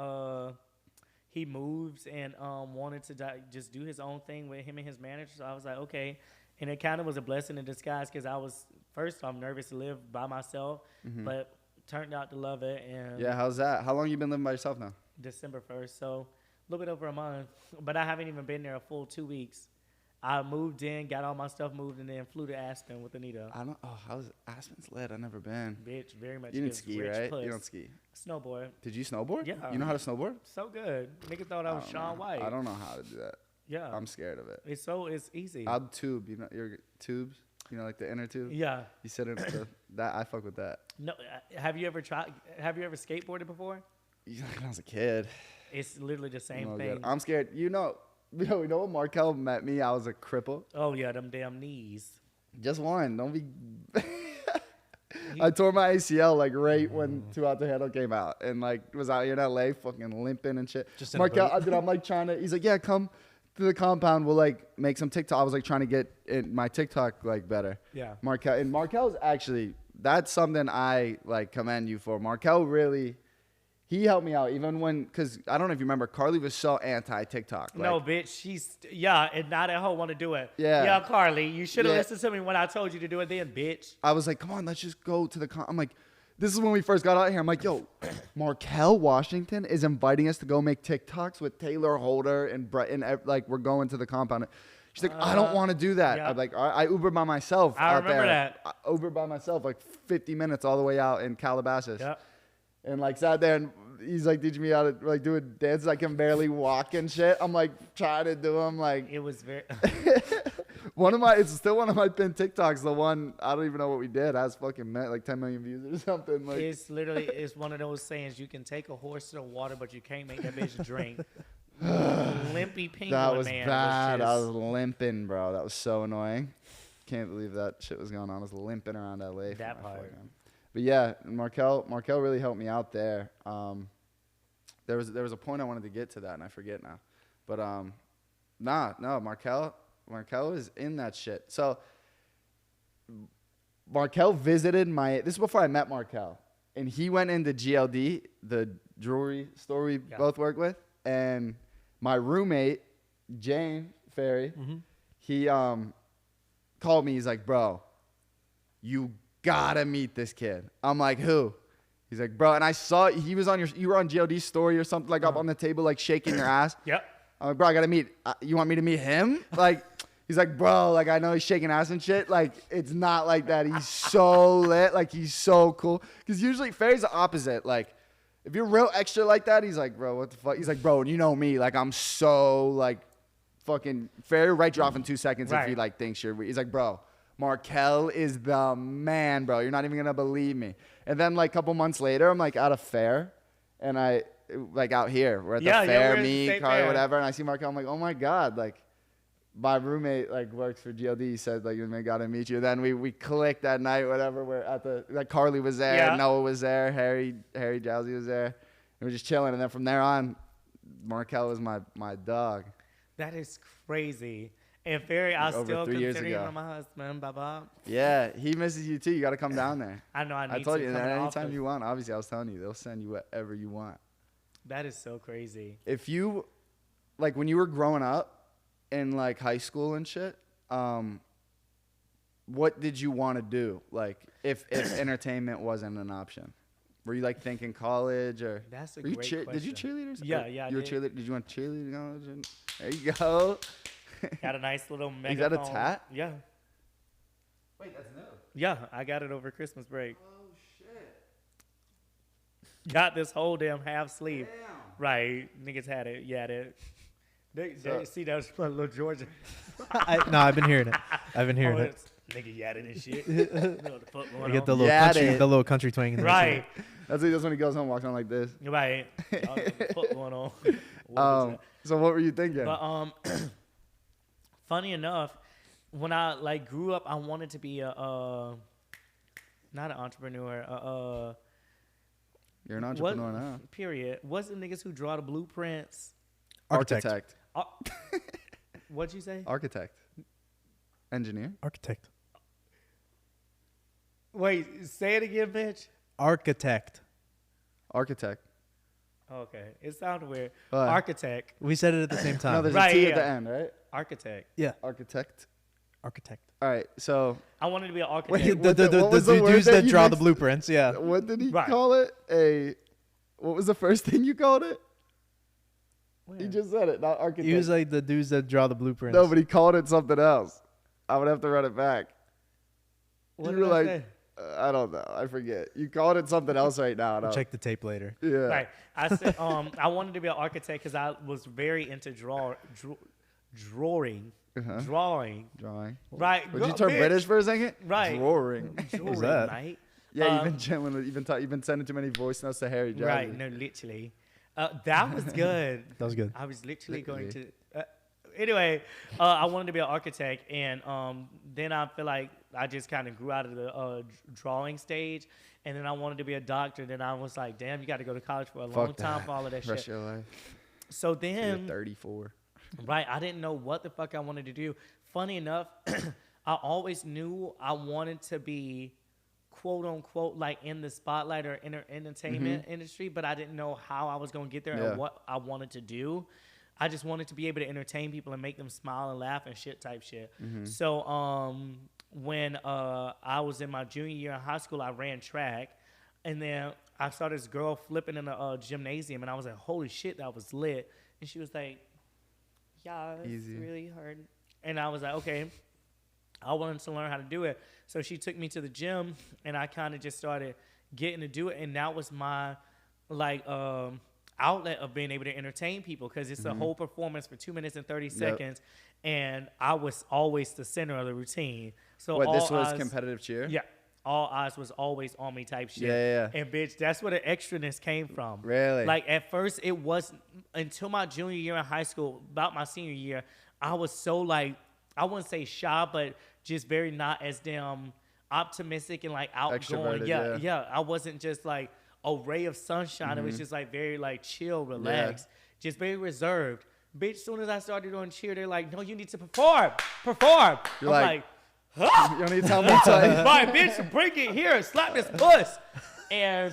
he moves and wanted to just do his own thing with him and his manager. So I was like, okay. And it kind of was a blessing in disguise because I was, first off, nervous to live by myself, but turned out to love it. And Yeah, how's that? How long you been living by yourself now? December 1st, so a little bit over a month. But I haven't even been there a full 2 weeks. I moved in, got all my stuff moved, and then flew to Aspen with Anita. I don't. Oh, how's Aspen's lit? I've never been. Bitch, very much. You didn't gives ski, rich right? puss. You don't ski. Snowboard. Did you snowboard? Yeah. You know how to snowboard? So good. Nigga thought I was don't Shaun know. White. I don't know how to do that. Yeah. I'm scared of it. It's easy. I'll tube. You know your tubes. You know, like the inner tube. Yeah. You sit in that. I fuck with that. No, have you ever skateboarded before? When I was a kid. It's literally the same No thing. good. I'm scared. You know when Markell met me, I was a cripple. Oh yeah, them damn knees. Just one. Don't be. I tore my ACL like right when Too Out to Handle came out, and like was out here in LA, fucking limping and shit. Just in a Markell, boot. I'm like trying to. He's like, yeah, come to the compound. We'll like make some TikTok. I was like trying to get my TikTok like better. Yeah. Markell's actually, that's something I like commend you for. Markell really, he helped me out even when, because I don't know if you remember, Carly was so anti-TikTok. No, bitch, and now that hoe want to do it. Yeah. Yeah, Carly, you should have Yeah. listened to me when I told you to do it then, bitch. I was like, come on, let's just go to the I'm like, this is when we first got out here. I'm like, yo, Markell Washington is inviting us to go make TikToks with Taylor Holder and Brett, and like we're going to the compound. She's like, I don't want to do that. yeah. I'm like, all right, I Ubered by myself I out remember there. that. I Ubered by myself, like 50 minutes all the way out in Calabasas. Yep. and like sat there and he's like teaching me how to like do a dance. I can barely walk and shit. I'm like trying to do them like. It was very. It's still one of my pinned TikToks. The one I don't even know what we did. Has fucking like 10 million views or something. Like It's literally one of those sayings. You can take a horse to the water, but you can't make that bitch drink. Limpy penguin that was man. bad. Was I just, was limping, bro. That was so annoying. Can't believe that shit was going on. I was limping around LA. For That my part. fucking- But yeah, Markell really helped me out there. There was a point I wanted to get to that and I forget now. But Markell is in that shit. So Markell visited this is before I met Markell. And he went into GLD, the jewelry store we both work with, and my roommate, Jane Ferry, he called me. He's like, bro, you gotta meet this kid. I'm like, who? He's like, bro, and I saw he was you were on GLD's story or something, like up on the table, like shaking your ass. Yep. I'm like, bro, I gotta meet. You want me to meet him? Like, he's like, bro, like I know he's shaking ass and shit. Like, it's not like that. He's so lit. Like, he's so cool. Because usually Ferry's the opposite. Like, if you're real extra like that, he's like, bro, what the fuck? He's like, bro, you know me. Like, I'm so like, fucking Ferry write you off in 2 seconds if he like thinks you're. He's like, bro, Markell is the man, bro. You're not even gonna believe me. And then like a couple months later, I'm like at a fair, and like out here, we're at the fair, me, Carly, whatever, and I see Markell. I'm like, oh my god, like my roommate like works for GLD. He said like, I gotta meet you. Then we clicked that night, whatever. We're at like Carly was there, Noah was there, Harry Jowsey was there, and we're just chilling. And then from there on, Markell was my dog. That is crazy. And Ferry, I Over still 3 years consider ago. him my husband. Bye-bye. Yeah, he misses you too. You got to come down there. I know I need I told to you come that in anytime office. you want. Obviously, I was telling you they'll send you whatever you want. That is so crazy. If you, like, when you were growing up in like high school and shit, what did you want to do? Like, if entertainment wasn't an option, were you like thinking college or? That's a were you great question. Did you cheerleaders? Yeah, yeah. You were cheerleader. Did you want cheerleading college? There you go. Got a nice little megaphone. Is that a tat? Yeah. Wait, that's new. Yeah, I got it over Christmas break. Oh shit. Got this whole damn half sleeve. Damn. Right. Niggas had it. Yeah, see, that was my little Georgia. No, I've been hearing it. I've been hearing it. Nigga yadding and shit. You know what the fuck going You get the on. little country twang. In there. Right. That's when he goes home walking on like this. Right. What the fuck going on? What is that? So what were you thinking? But funny enough, when I like grew up, I wanted to be not an entrepreneur. You're an entrepreneur now. Period. What's the niggas who draw the blueprints? Architect. What'd you say? Architect. Engineer. Architect. Wait, say it again, bitch. Architect. Architect. Okay, it sounded weird. What? Architect. We said it at the same time. No, there's Right, a T yeah. at the end, right? Architect. Yeah. Architect. Architect. All right, so I wanted to be an architect. Wait, The what was the word dudes that that you draw the mixed? blueprints. Yeah. what did he Right. call it? What was the first thing you called it? He Where? just said it, not architect. He was like the dudes that draw the blueprints. No, but he called it something else. I would have to run it back. What you did were I like, say? I don't know. I forget. You called it something else right now. We'll check the tape later. Yeah. Right. I said I wanted to be an architect because I was very into drawing. Uh-huh. Drawing. Drawing. Right. Would you Go- turn bitch. British for a second? Right. Drawing. Drawing, that? mate. Yeah, you've been sending too many voice notes to Harry Jowsey. Right. No, literally. That was good. That was good. I was literally going to. Anyway, I wanted to be an architect, and then I feel like I just kind of grew out of the drawing stage, and then I wanted to be a doctor. Then I was like, damn, you got to go to college for a long time for all of that Rest shit. your life. So You're then, 34. right, I didn't know what the fuck I wanted to do. Funny enough, I always knew I wanted to be quote unquote like in the spotlight or entertainment industry, but I didn't know how I was going to get there and what I wanted to do. I just wanted to be able to entertain people and make them smile and laugh and shit type shit. So when I was in my junior year in high school, I ran track, and then I saw this girl flipping in a gymnasium, and I was like, holy shit, that was lit. And she was like, yeah, it's Easy. really hard. And I was like, okay. I wanted to learn how to do it. So she took me to the gym, and I kind of just started getting to do it. And that was my like outlet of being able to entertain people because it's a whole performance for 2 minutes and 30 seconds, and I was always the center of the routine. So What, all this was eyes, competitive cheer? Yeah, all eyes was always on me type shit. Yeah. And bitch, that's where the extraness came from. Really? Like at first, it wasn't until my junior year in high school, about my senior year, I was so like, I wouldn't say shy, but just very not as damn optimistic and like outgoing. Extroverted, Yeah. I wasn't just like a ray of sunshine. It was just like very like chill, relaxed, just very reserved. Bitch, soon as I started doing cheer, they're like, no, you need to perform. You're I'm like, huh? You don't need to tell me to tell you. My bitch, bring it here, slap this puss. And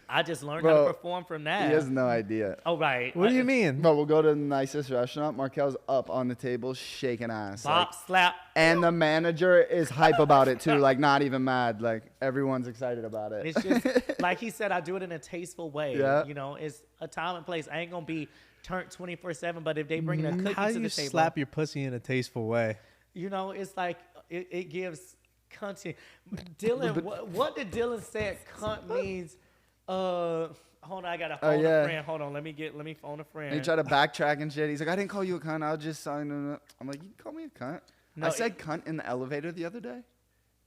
I just learned how to perform from that. He has no idea. Oh, right. What do you mean? But we'll go to the nicest restaurant. Markell's up on the table, shaking ass. Bop, like, slap. and the manager is hype about it too, like not even mad. Like everyone's excited about it. It's just, like he said, I do it in a tasteful way. Yeah. You know, it's a time and place. I ain't going to be turned 24/7, but if they bring a cookie How to do the you table. slap your pussy in a tasteful way? You know, it's like, it gives content. Dylan, what did Dylan say cunt means? Hold on, I got to phone a friend. Hold on, let me phone a friend. And he tried to backtrack and shit. He's like, I didn't call you a cunt. I was just signing. I'm like, you call me a cunt? No, I said cunt in the elevator the other day,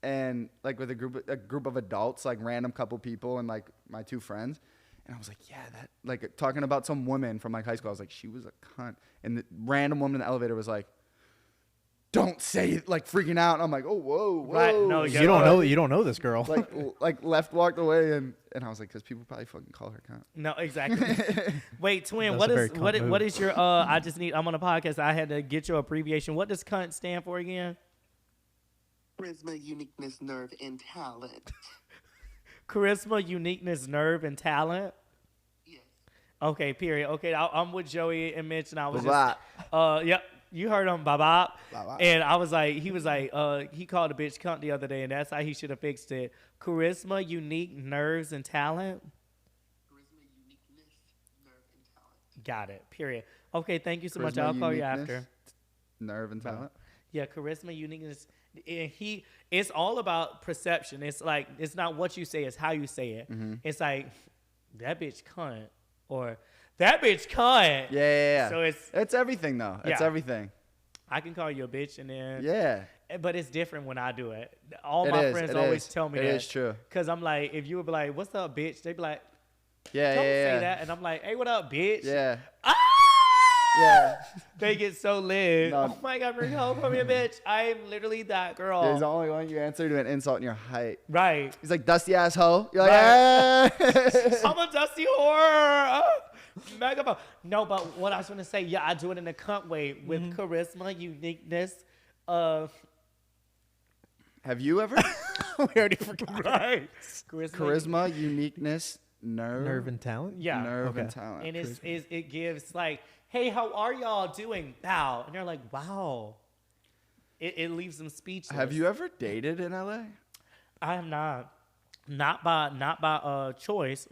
and like with a group of adults, like random couple people, and like my two friends, and I was like, yeah, that like talking about some woman from like high school. I was like, she was a cunt, and the random woman in the elevator was like, don't say it, like freaking out. And I'm like, oh, whoa. Right, no, You don't know this girl. like left, walked away, and I was like, because people probably fucking call her cunt. No, exactly. Wait, twin, That's a very what is your I'm on a podcast. I had to get your abbreviation. What does cunt stand for again? Charisma, uniqueness, nerve, and talent. Charisma, uniqueness, nerve, and talent. Yes. Okay, period. Okay, I'm with Joey and Mitch, and I was Blah. yep. You heard him, baba. Blah. And I was like, he was like, he called a bitch cunt the other day, and that's how he should have fixed it. Charisma, unique, nerves, and talent. Charisma, uniqueness, nerve, and talent. Got it. Period. Okay, thank you so much. Charisma, I'll call you uniqueness, after. Nerve and talent. Yeah, charisma, uniqueness. And it's all about perception. It's like, it's not what you say, it's how you say it. It's like, that bitch cunt, or that bitch cunt. Yeah. So it's everything though. It's Yeah. everything. I can call you a bitch, and then Yeah. but it's different when I do it. All It my is, friends it always is. tell me It that. is true. Cause I'm like, if you would be like, "What's up, bitch?" They'd be like, Yeah. "Don't yeah. say that," and I'm like, "Hey, what up, bitch?" Yeah. Ah! Yeah. They get so lit. No. Oh my god, bring home from me, bitch! I am literally that girl. Yeah, he's the only one you answer to an insult in your height. Right. He's like, dusty asshole. You're like, Right. "Ah." I'm a dusty whore. Megaphone. No, but what I was gonna say, yeah, I do it in a cunt way with charisma, uniqueness. Have you ever? We already forgot. Right. Charisma, uniqueness, Nerve and talent? Yeah. nerve, and Okay. talent. And it gives like, hey, how are y'all doing? Bow. And they're like, wow. It leaves them speechless. Have you ever dated in LA? I am not. Not by choice,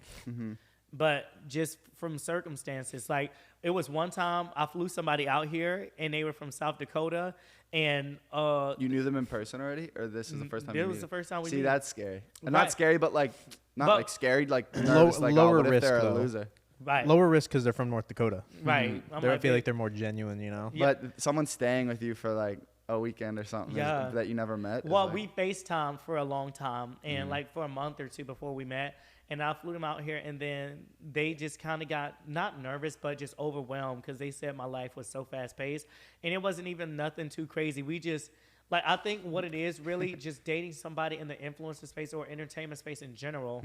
but just from circumstances. Like, it was one time I flew somebody out here, and they were from South Dakota, and You knew them in person already, or this is the first time? This you was knew the them? first time we See, knew. that's scary. And Right. not scary, but like not But- like scary, like nervous, like lower oh, what if risk, they're a though. loser? right, Lower risk because they're from North Dakota. right. I'm I like, feel like they're more genuine, you know? Yeah. But someone staying with you for like a weekend or something Yeah. that you never met. is well, like, we FaceTimed for a long time, and like for a month or two before we met, and I flew them out here, and then they just kind of got not nervous, but just overwhelmed because they said my life was so fast paced, and it wasn't even nothing too crazy. We just like, I think what it is really just dating somebody in the influencer space or entertainment space in general,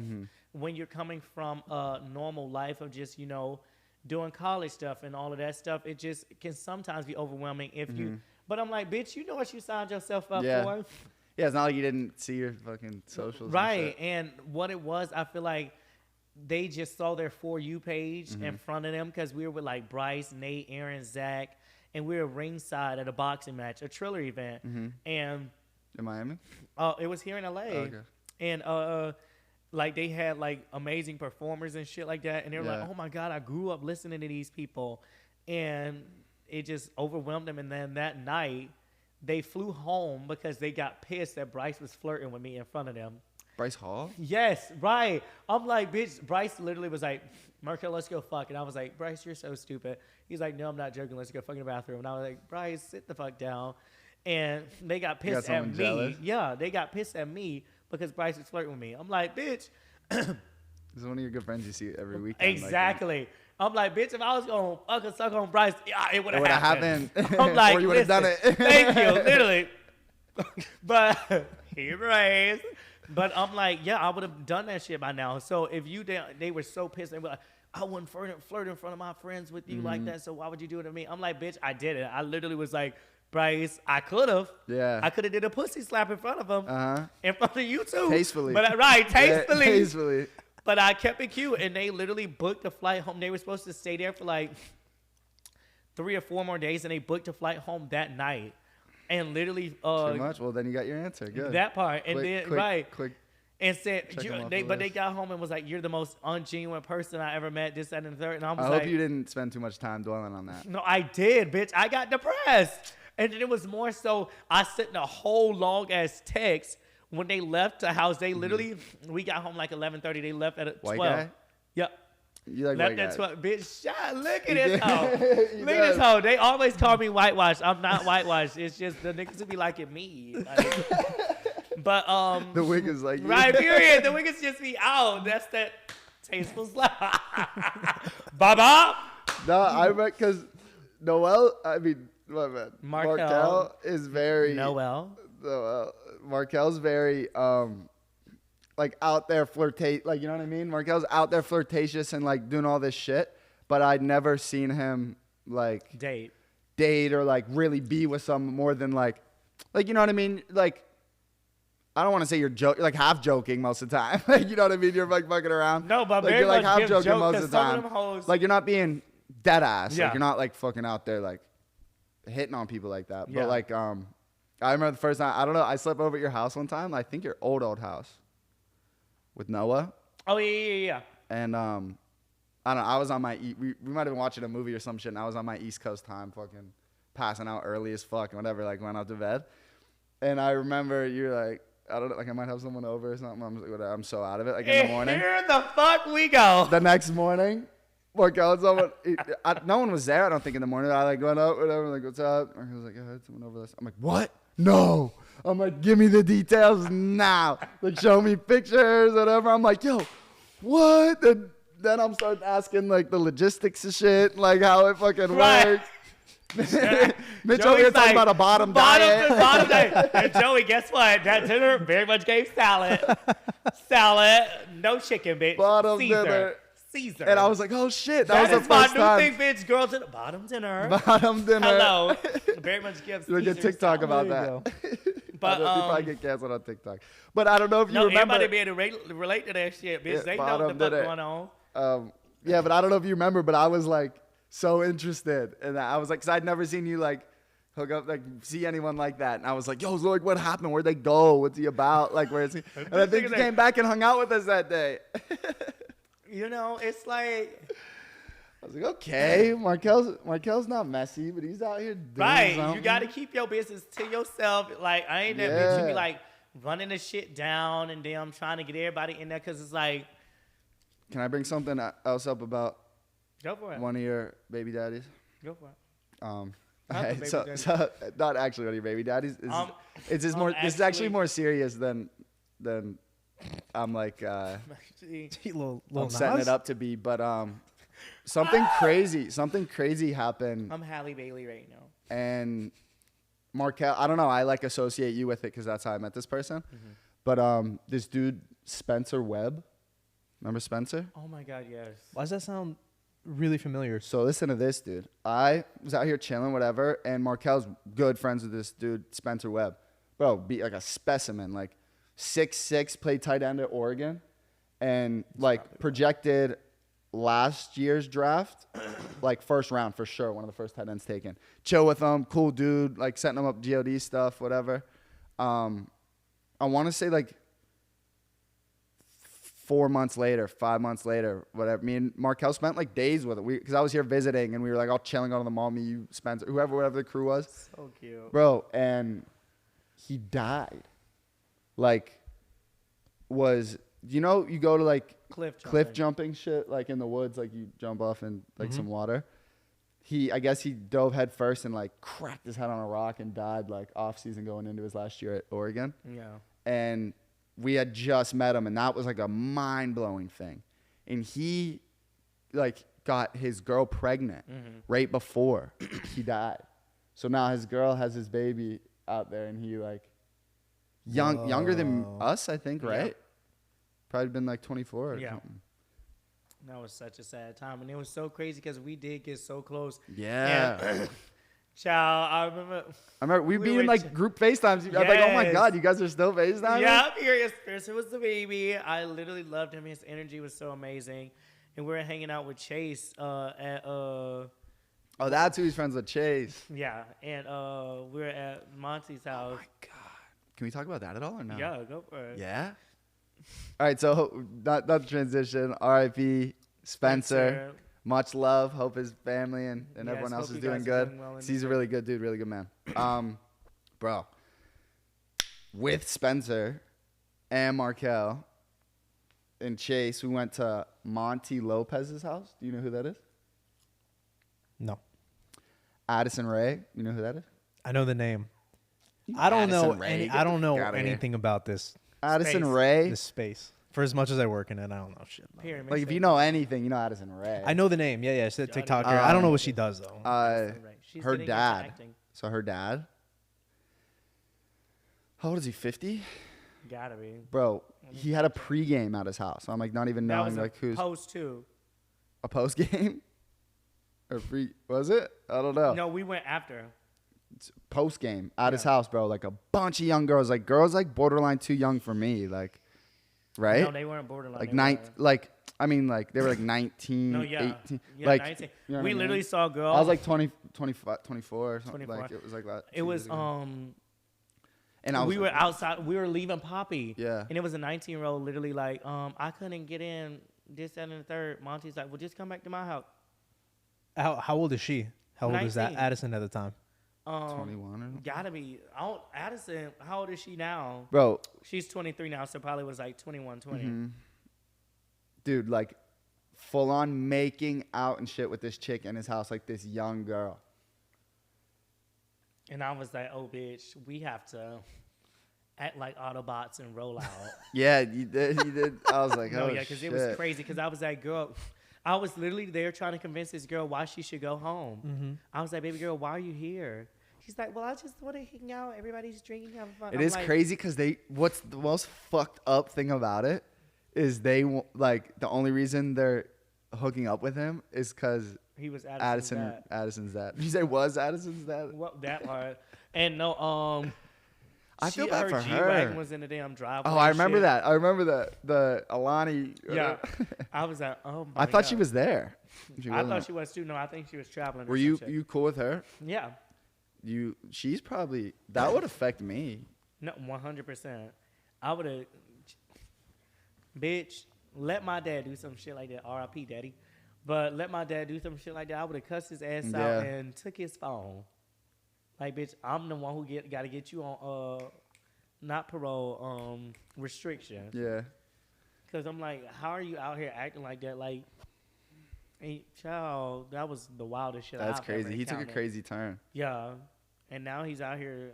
when you're coming from a normal life of just, you know, doing college stuff and all of that stuff, it just can sometimes be overwhelming if you. But I'm like, bitch, you know what you signed yourself up Yeah. for. Yeah, it's not like you didn't see your fucking socials. and Right. shit. And what it was, I feel like they just saw their For You page in front of them because we were with like Bryce, Nate, Aaron, Zach, and we were ringside at a boxing match, a Triller event. And In Miami? it was here in LA. Okay. And like they had like amazing performers and shit like that. And they were Yeah. like, oh my God, I grew up listening to these people. And it just overwhelmed them. And then that night, they flew home because they got pissed that Bryce was flirting with me in front of them. Bryce Hall? Yes, right. I'm like, bitch, Bryce literally was like, Markell, let's go fuck. And I was like, Bryce, you're so stupid. He's like, no, I'm not joking. Let's go fuck in the bathroom. And I was like, Bryce, sit the fuck down. And they got pissed at me. Jealous? Yeah, they got pissed at me because Bryce was flirting with me. I'm like, bitch. This is one of your good friends you see every weekend. Exactly. I'm like, bitch, if I was going to fucking suck on Bryce, yeah, it would have happened. I'm like, or you would have done it. Thank you, literally. But he raised. But I'm like, yeah, I would have done that shit by now. So if they were so pissed, they were like, I wouldn't flirt in front of my friends with you like that. So why would you do it to me? I'm like, bitch, I did it. I literally was like, Bryce, I could have. Yeah. I could have did a pussy slap in front of him. Uh-huh. In front of you too. Tastefully. But right, tastefully. Yeah, tastefully. But I kept it cute, and they literally booked a flight home. They were supposed to stay there for like 3 or 4 more days, and they booked a flight home that night. And literally, Too much? Well, then you got your answer. Good. that part, and then Quick. and said, Check 'em off they the got home and was like, "You're the most ungenuine person I ever met." This, that, and the third. And I was I like, hope you didn't spend too much time dwelling on that. "No, I did, bitch. I got depressed." And then it was more so I sent a whole long ass text when they left the house. They literally, we got home like 11:30. They left at 12. White guy? Yep. You like Left white at guys. 12. Bitch, shut. Look at this hoe. He Look at this does. hoe. They always call me whitewashed. I'm not whitewashed. It's just the niggas who be liking me. Like, but The wig is like you. right, period. The niggas just be out. That's that tasteful slap. Baba. No, I bet because Noel. I mean, what man? Markell. is very Noel. Markell's very like out there flirtate. Like you know what I mean? Markell's out there flirtatious and like doing all this shit. But I'd never seen him like date or like really be with someone more than like you know what I mean? Like I don't want to say you're like half joking most of the time. Like you know what I mean? You're like fucking around. No, but like very you're like much half give joking joke, most 'cause of the some of time. them hoes- Like you're not being dead ass. Yeah. Like you're not like fucking out there like hitting on people like that. Yeah. But like I remember the first time, I don't know, I slept over at your house one time. I think your old house with Noah. Oh yeah. And I don't know, I was on my we might have been watching a movie or some shit, and I was on my East Coast time, fucking passing out early as fuck and whatever, like went out to bed. And I remember you're like, I don't know, like I might have someone over or something. I'm like, whatever, I'm so out of it. Like in the morning. Here the fuck we go. The next morning, Markell, someone, no one was there, I don't think, in the morning. I like went up, whatever, like, what's up? Markell was like, I had someone over this. I'm like, what? No. I'm like, give me the details now. Like, show me pictures, whatever. I'm like, yo, what? Then I'm starting asking, like, the logistics of shit, like, how it fucking works. Mitch over here talking about a bottom diet. Bottom diet. And Joey, guess what? That dinner very much gave salad. Salad, no chicken, bitch. Bottom dinner. Caesar. And I was like, oh, shit. That was That the is my first new time. thing, bitch. Girls at the bottom dinner. Bottom dinner. Hello. Very much gives We'll get Caesar TikTok salad. about that. But you probably get canceled on TikTok. But I don't know if you no, remember. everybody be able to relate to that shit, bitch. Yeah, They know what the bottom fuck dinner. going on. Yeah, but I don't know if you remember, but I was like so interested. And I was like, because I'd never seen you like hook up, like see anyone like that. And I was like, yo, so like what happened? Where'd they go? What's he about? Like, where is he? And I think he came back and hung out with us that day. You know, it's like. I was like, okay, Markell's not messy, but he's out here doing Right, something. you got to keep your business to yourself. Like, I ain't that bitch who be like running the shit down and then I'm trying to get everybody in there because it's like. Can I bring something else up about Go for it. one of your baby daddies? Go for it. Okay, baby so not actually one of your baby daddies. It's just more. This is actually more serious than I'm like. little I'm setting it up to be, but something crazy happened. I'm Halle Bailey right now. And Markell, I don't know. I like associate you with it because that's how I met this person. Mm-hmm. But this dude Spencer Webb, remember Spencer? Oh my God, yes. Why does that sound really familiar? So listen to this, dude. I was out here chilling, whatever, and Markell's good friends with this dude Spencer Webb. Bro, be like a specimen, like 6'6", played tight end at Oregon, and like projected last year's draft, like first round for sure, one of the first tight ends taken. Chill with him, cool dude, like setting him up GOD stuff, whatever. I want to say like 4 months later, 5 months later, whatever. Me and Markell spent like days with it because I was here visiting and we were like all chilling, going to the mall. Me, you, Spencer, whatever the crew was. So cute. Bro, and he died. Like was, you know, you go to like Cliff jumping shit, like in the woods, like you jump off in like some water. I guess he dove head first and like cracked his head on a rock and died like off season going into his last year at Oregon. Yeah. And we had just met him, and that was like a mind blowing thing. And he like got his girl pregnant right before he died. So now his girl has his baby out there, and he like younger than us, I think, right? Yeah. Probably been like 24 or Yeah. something. That was such a sad time, and it was so crazy because we did get so close. Yeah. And, child, I remember we we be were in like group FaceTimes. I'm like, oh my Yes. God, you guys are still FaceTiming? Yeah, I'm here. Spencer was the baby. I literally loved him. His energy was so amazing. And we were hanging out with Chase at Oh, that's who he's friends with, Chase. yeah, and we were at Monty's house. Oh my God. Can we talk about that at all or no? Yeah, go for it. Yeah? All right, so not transition. R.I.P. Spencer. Much love. Hope his family and Yes, everyone else hope is you doing guys are good. doing well in He's a really good dude, really good man. Bro, with Spencer and Markell and Chase, we went to Monty Lopez's house. Do you know who that is? No. Addison Ray. You know who that is? I know the name. I don't know Addison Rae, get I don't the know fuck outta here. anything about this Addison Space. Ray. this space. For as much as I work in it, I don't know shit about it. Pyramid Like, if shape. you know anything, you know Addison Ray. I know the name. Yeah, she's a Got it. TikToker. I don't know Um, what she does though. Right. She's Her getting into dad. acting. So her dad. How old is he? 50? Gotta be. Bro, he had a pregame at his house. So I'm like not even That knowing was like who's post too. a post game or pre. Was it? I don't know. No, we went after. Post game at his Yeah. house, bro. Like a bunch of young girls. Like girls like borderline too young for me. Like, right? No, they weren't borderline. like they nine. were- Like I mean, like they were like 19, No, yeah. 18. Yeah, like 19. you know what We I mean? literally saw a girl. I was like 20, 25, 24 or something. 24. Like it was like that. it 2 was years ago. And I was we were like, outside. We were leaving Poppy. Yeah. And it was a 19-year-old literally like, I couldn't get in. This, that, and the third. Monty's like, well, just come back to my house. How old is she? How old is that 19. Addison at the time? 21 or something. Gotta be. Addison, how old is she now? Bro, She's 23 now, so probably was like 21, 20. dude, like full on making out and shit with this chick in his house, like this young girl. And I was like, oh, bitch, we have to act like Autobots and roll out. Yeah, you did. You did. I was like, No, oh, yeah, because it was crazy. Because I was like, girl, I was literally there trying to convince this girl why she should go home. I was like, baby girl, why are you here? She's like, well, I just want to hang out. Everybody's drinking, having fun. It I'm is like, crazy because what's the most fucked up thing about it is like the only reason they're hooking up with him is because He was Addison's Addison's dad. Did you say was Addison's dad? What that part? And no, I feel bad for her. G-Wagon was in the damn driveway. Oh, I and remember shit. that. I remember that. The Alani. Yeah, I was like, oh my I thought she God. was there. She I wasn't. thought she was too. No, I think she was traveling. Were or you some shit. you cool with her? Yeah. She's probably that would affect me. No, 100%. I would have, bitch, let my dad do some shit like that. R.I.P. Daddy. But let my dad do some shit like that. I would have cussed his ass out Yeah. and took his phone. Like, bitch, I'm the one who got to get you on, not parole, restriction. Yeah. Because I'm like, how are you out here acting like that? Like, hey, child, that was the wildest shit That's I've ever crazy. He took a encountered. crazy turn. Yeah. And now he's out here,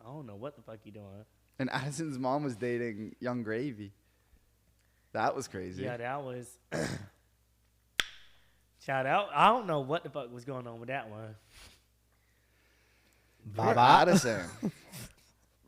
I don't know what the fuck he doing. And Addison's mom was dating Young Gravy. That was crazy. Yeah, that was. Shout out. I don't know what the fuck was going on with that one. Poor Baba. Addison.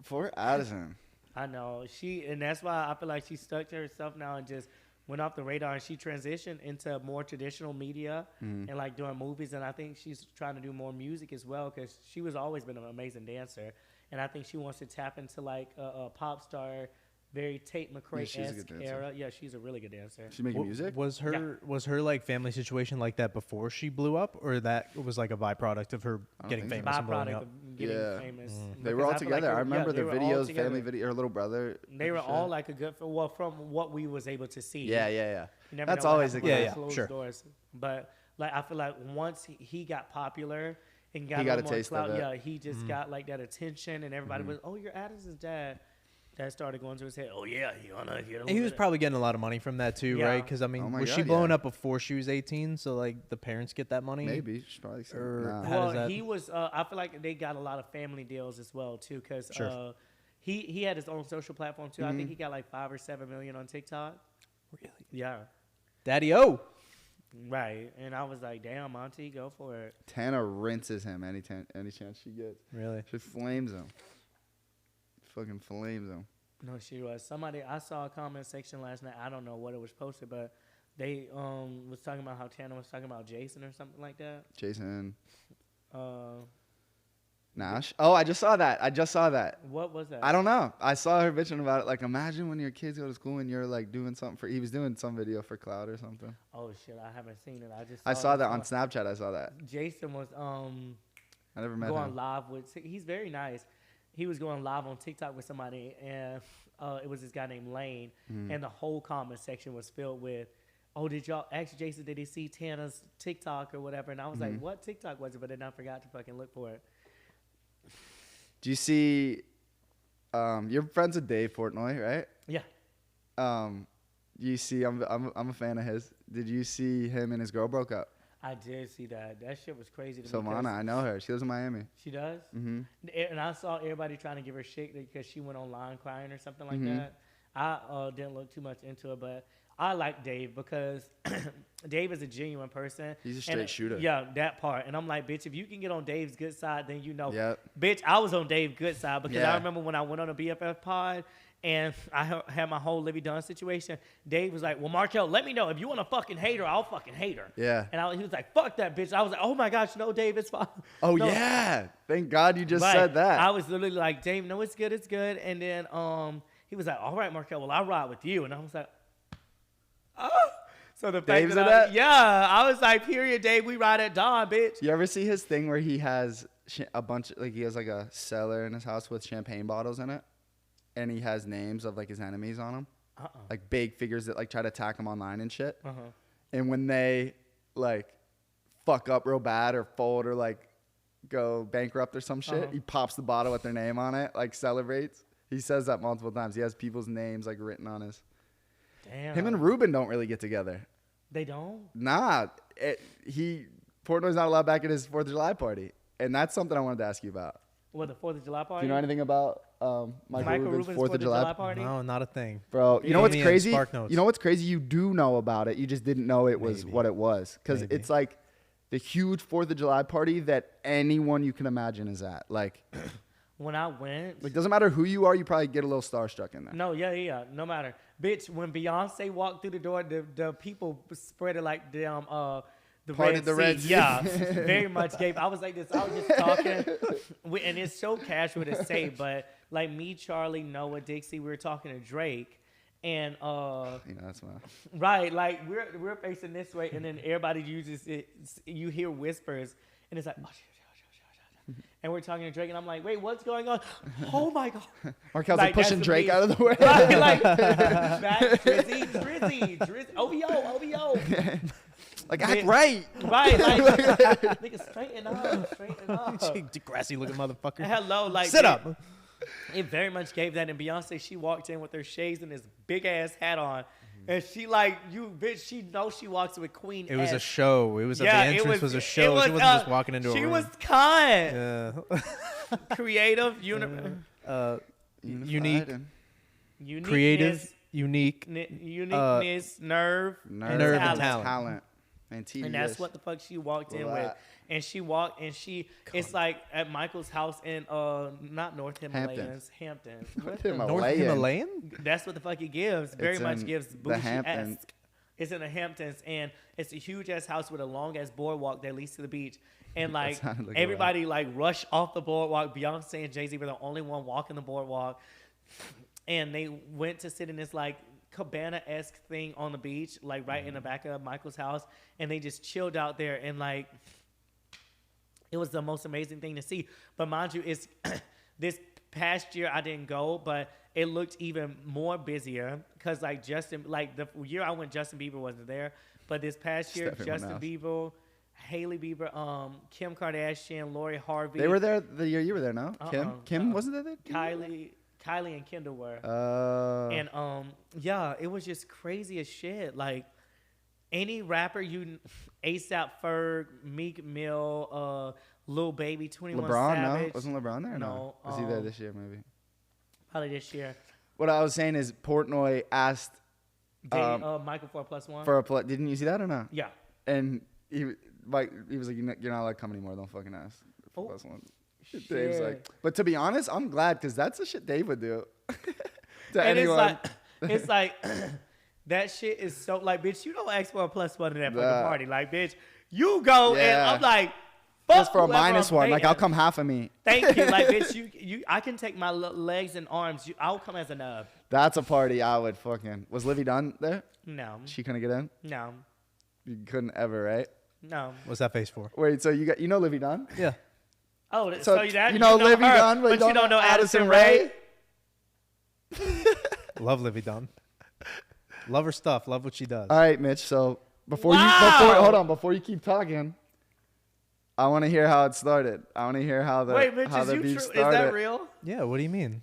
Poor Addison. I know. And that's why I feel like she stuck to herself now and just went off the radar, and she transitioned into more traditional media and like doing movies. And I think she's trying to do more music as well because she was always been an amazing dancer. And I think she wants to tap into like a pop star, very Tate Yeah, she's a McRae-esque good dancer. era. Yeah, she's a really good dancer. She's making music? Was her like family situation like that before she blew up, or that was like a byproduct of her getting think so. famous and blowing Byproduct up? of getting Yeah. famous. They were all Because I feel like together. I remember they the were all videos, together. family video, her little brother. They and were shit. all like a good, from what we was able to see. Yeah, yeah, yeah. You never That's know what always a happened good. behind Yeah, closed sure. doors. But like I feel like once he got popular and got He a got little a more taste of clout, it. yeah, he just got like that attention, and everybody was, oh, you're Addison's dad. that started going to his head. Oh yeah, you wanna get And he was probably getting a lot of money from that too, Yeah. right? Because I mean, Oh my was God, she blowing yeah. up before she was 18? So like the parents get that money? Maybe she's probably Or nah. how does Well, that? he was. I feel like they got a lot of family deals as well too, because Sure. he had his own social platform too. I think he got like 5 or 7 million on TikTok. Really? Yeah, Daddy O. right. And I was like, damn, Monty, go for it. Tana rinses him any chance she gets. Really? She flames him. Fucking flames him. No, she was. Somebody, I saw a comment section last night. I don't know what it was posted, but they was talking about how Tana was talking about Jason or something like that. Jason Uh, Nash. Oh, I just saw that. what was that? I don't know. I saw her bitching about it. Like, imagine when your kids go to school and you're like doing something for. He was doing some video for Cloud or something. Oh shit, I haven't seen it. I saw it that on before. Snapchat. I saw that. Jason was I never met going him. live with. He's very nice. He was going live on TikTok with somebody, and it was this guy named Lane, and the whole comment section was filled with, "Oh, did y'all ask Jason? Did he see Tana's TikTok or whatever?" And I was like, "What TikTok was it?" But then I forgot to fucking look for it. Do you see? You're friends with Dave Portnoy, right? Yeah, You see, I'm a fan of his. Did you see him and his girl broke up? I did see that. That shit was crazy to me. Savannah, 'cause I know her. She lives in Miami. She does? Mm-hmm. And I saw everybody trying to give her shit because she went online crying or something like Mm-hmm. that. I didn't look too much into it, but I like Dave because Dave is a genuine person. He's a And, straight shooter. Yeah, that part. And I'm like, bitch, if you can get on Dave's good side, then you know. Yep. Bitch, I was on Dave's good side because Yeah. I remember when I went on a BFF pod and I had my whole Livvy Dunne situation. Dave was like, well, Markell, let me know. If you want to fucking hate her, I'll fucking hate her. Yeah. And he was like, fuck that bitch. I was like, oh my gosh, no, Dave, it's fine. Oh No. yeah. Thank God you just Right. said that. I was literally like, Dave, no, it's good, it's good. And then he was like, all right, Markell, well, I'll ride with you. And I was like, oh. So the fact Dave's that in that? yeah, I was like, period, Dave, we ride at dawn, bitch. You ever see his thing where he has a bunch, like he has like a cellar in his house with champagne bottles in it, and he has names of like his enemies on them, like big figures that like try to attack him online and shit. And when they like fuck up real bad or fold or like go bankrupt or some shit, he pops the bottle with their name on it, like celebrates. He says that multiple times. He has people's names like written on his. Damn. Him and Ruben don't really get together. They don't? Nah, Portnoy's not allowed back at his 4th of July party, and that's something I wanted to ask you about. What, the 4th of July Do party? you know anything about Michael Rubin's 4th of July? party? No, not a thing. Bro, you know Fill what's me in, crazy? Spark Notes. You know what's crazy? You do know about it. You just didn't know it was Maybe. what it was, because Maybe. it's like the huge 4th of July party that anyone you can imagine is at. Like, When I went. doesn't matter who you are, you probably get a little starstruck in there. No, yeah, no matter. Bitch, when Beyonce walked through the door, the people spread it like damn the Parted Red the Sea. Red Sea. Yeah, very much gave. I was like this. I was just talking, and it's so casual to say, but like me, Charlie, Noah, Dixie, we were talking to Drake, and You know, that's my. right, like we're facing this way, and then everybody uses it. You hear whispers, and it's like, oh, shit. And we're talking to Drake, and I'm like, wait, what's going on? Oh my god! Markell's Like, pushing that's Drake me. out of the way. Right, like that, Drizzy, OVO. Like, act right. Right, like nigga, straighten up. Degrassi looking motherfucker. Hello, like Sit up. It very much gave that. And Beyonce, she walked in with her shades and this big ass hat on, and she like, you bitch, she knows she walks with Queen. It was a S. show. It was the Yeah, entrance was a it show. She wasn't just walking into a She room. was kind, Yeah. creative, Unique, Unified uniqueness, creative, unique. uniqueness, nerve, Nerve and talent. talent. And tedious. And that's what the fuck she walked in with. Right. And she walked, and it's like at Michael's house in not North Himalayas, Hamptons. What the- North Himalayan. Himalayan? That's what the fuck he gives. Very It's much in gives the bougie-esque. Hamptons. It's in the Hamptons, and it's a huge ass house with a long ass boardwalk that leads to the beach. And like sounded like a everybody like rushed off the boardwalk. Beyonce and Jay-Z were the only one walking the boardwalk, and they went to sit in this like cabana-esque thing on the beach, like right in the back of Michael's house, and they just chilled out there, and like it was the most amazing thing to see. But mind you, it's this past year I didn't go, but it looked even more busier because like Justin, like the year I went, Justin Bieber wasn't there, but this past year, everyone Justin else. Bieber, Hailey Bieber, Kim Kardashian, Lori Harvey, They were there the year you were there, no? Uh-uh. Kim wasn't there? Kylie Kylie and Kendall were. And yeah, it was just crazy as shit. Like any rapper, ASAP Ferg, Meek Mill, Lil Baby, 21 LeBron, Savage. no? Wasn't LeBron there? No. Was he there this year, maybe? Probably this year. What I was saying is Portnoy asked Michael for a +1. for a play. Didn't you see that or not? Yeah. And he was like, you're not allowed to come anymore. Don't fucking ask. Oh, +1. Dave's like, but to be honest, I'm glad because that's the shit Dave would do to And anyone. it's like that shit is so like, bitch, you don't ask for a +1 in that fucking party. Like, bitch, you go and I'm like, fuck just for a whoever -1. I'm Like, I'll paying. come half of me. Thank you. Like, bitch, you I can take my legs and arms. I'll come as a nub. That's a party I would fucking. Was Livvy Dunne there? No. She couldn't get in. No. You couldn't ever, right? No. What's that face for? Wait, so you know Livvy Dunne? Yeah. Oh, So so that you know Livvy her, Dunne, but you don't know Addison Rae? Love Livvy Dunne. Love her stuff. Love what she does. All right, Mitch. So before Wow. before you keep talking, I want to hear how it started. I want to hear how the Wait, Mitch, how is the you beef true? Is started. that real? Yeah, what do you mean?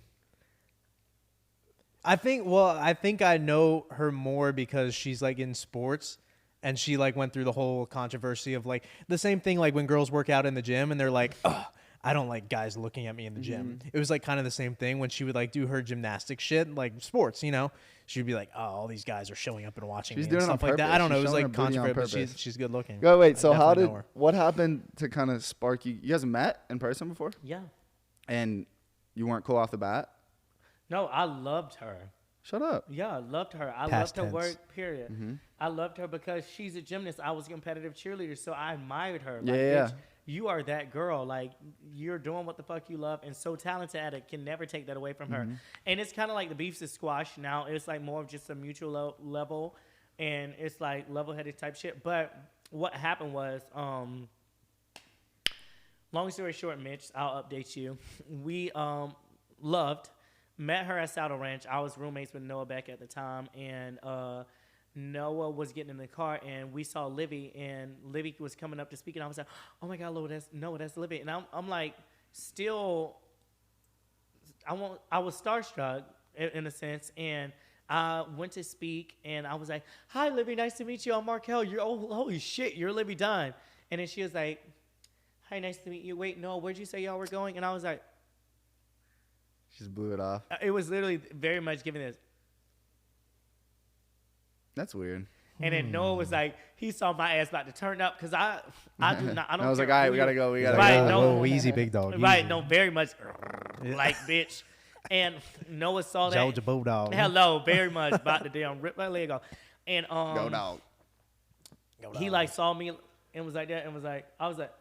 I think I know her more because she's like in sports and she like went through the whole controversy of like the same thing like when girls work out in the gym and they're like, "Oh, I don't like guys looking at me in the gym." It was like kind of the same thing when she would like do her gymnastic shit, like sports, you know. She'd be like, "Oh, all these guys are showing up and watching She's me," doing and it on stuff like that. I don't purpose. know. She's It was showing like her booty on controversial, but purpose. she's good looking. Go wait. I So how definitely did know her. what happened to kind of spark you? You guys met in person before, Yeah. and you weren't cool off the bat. No, I loved her. Shut up. Yeah, I loved her. I Past loved her tense. work, period. I loved her because she's a gymnast. I was a competitive cheerleader, so I admired her. Yeah, Like, yeah. bitch, you are that girl. Like, you're doing what the fuck you love and so talented at it. Can never take that away from her. And it's kind of like the beefs is squashed now. It's like more of just a mutual level, and it's like level-headed type shit. But what happened was, long story short, Mitch, I'll update you. We met her at Saddle Ranch. I was roommates with Noah Beck at the time, and Noah was getting in the car, and we saw Livvy, and Livvy was coming up to speak, and I was like, "Oh my God, Lord, that's Livvy," and I'm like, still, I was starstruck in a sense, and I went to speak, and I was like, "Hi, Livvy, nice to meet you. I'm Markell. Holy shit, you're Livvy Dunne," and then she was like, "Hi, nice to meet you. Wait, no, where'd you say y'all were going?" And I was like. She just blew it off. It was literally very much giving this. That's weird. And then Noah was like, he saw my ass about to turn up because I do not. I don't. I was like, care all right, who we you- gotta go. We gotta Right, go. no. Whoa, easy, big dog. Right, easy. no, very much like bitch. And Noah saw that. Georgia Bulldog. Hello, very much about to damn rip my leg off. And Go dog. he like saw me and was like that and was like, I was like,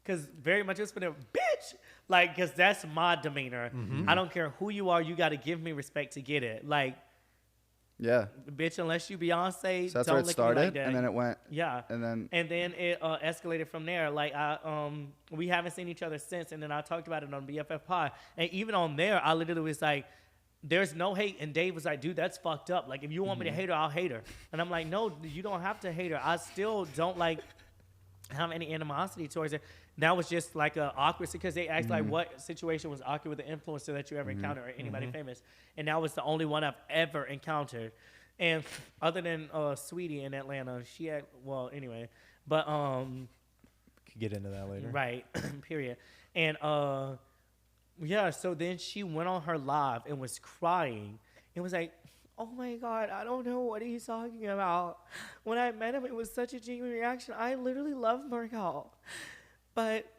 because very much it's for them, bitch. Like, because that's my demeanor. I don't care who you are. You got to give me respect to get it. Like, Yeah. bitch, unless you Beyonce, So that's don't where it look at me started, like that. and then it went. Yeah. And then it escalated from there. Like we haven't seen each other since. And then I talked about it on BFF Pod. And even on there, I literally was like, "There's no hate." And Dave was like, "Dude, that's fucked up. Like, if you want me to hate her, I'll hate her." And I'm like, "No, you don't have to hate her. I still don't like have any animosity towards her." That was just like a awkward because they asked like what situation was awkward with the influencer that you ever encountered or anybody famous, and that was the only one I've ever encountered. And other than Sweetie in Atlanta, she had anyway, but Could get into that later. right, period. And yeah, so then she went on her live and was crying and was like, "Oh my God, I don't know what he's talking about. When I met him, it was such a genuine reaction. I literally love Markell. But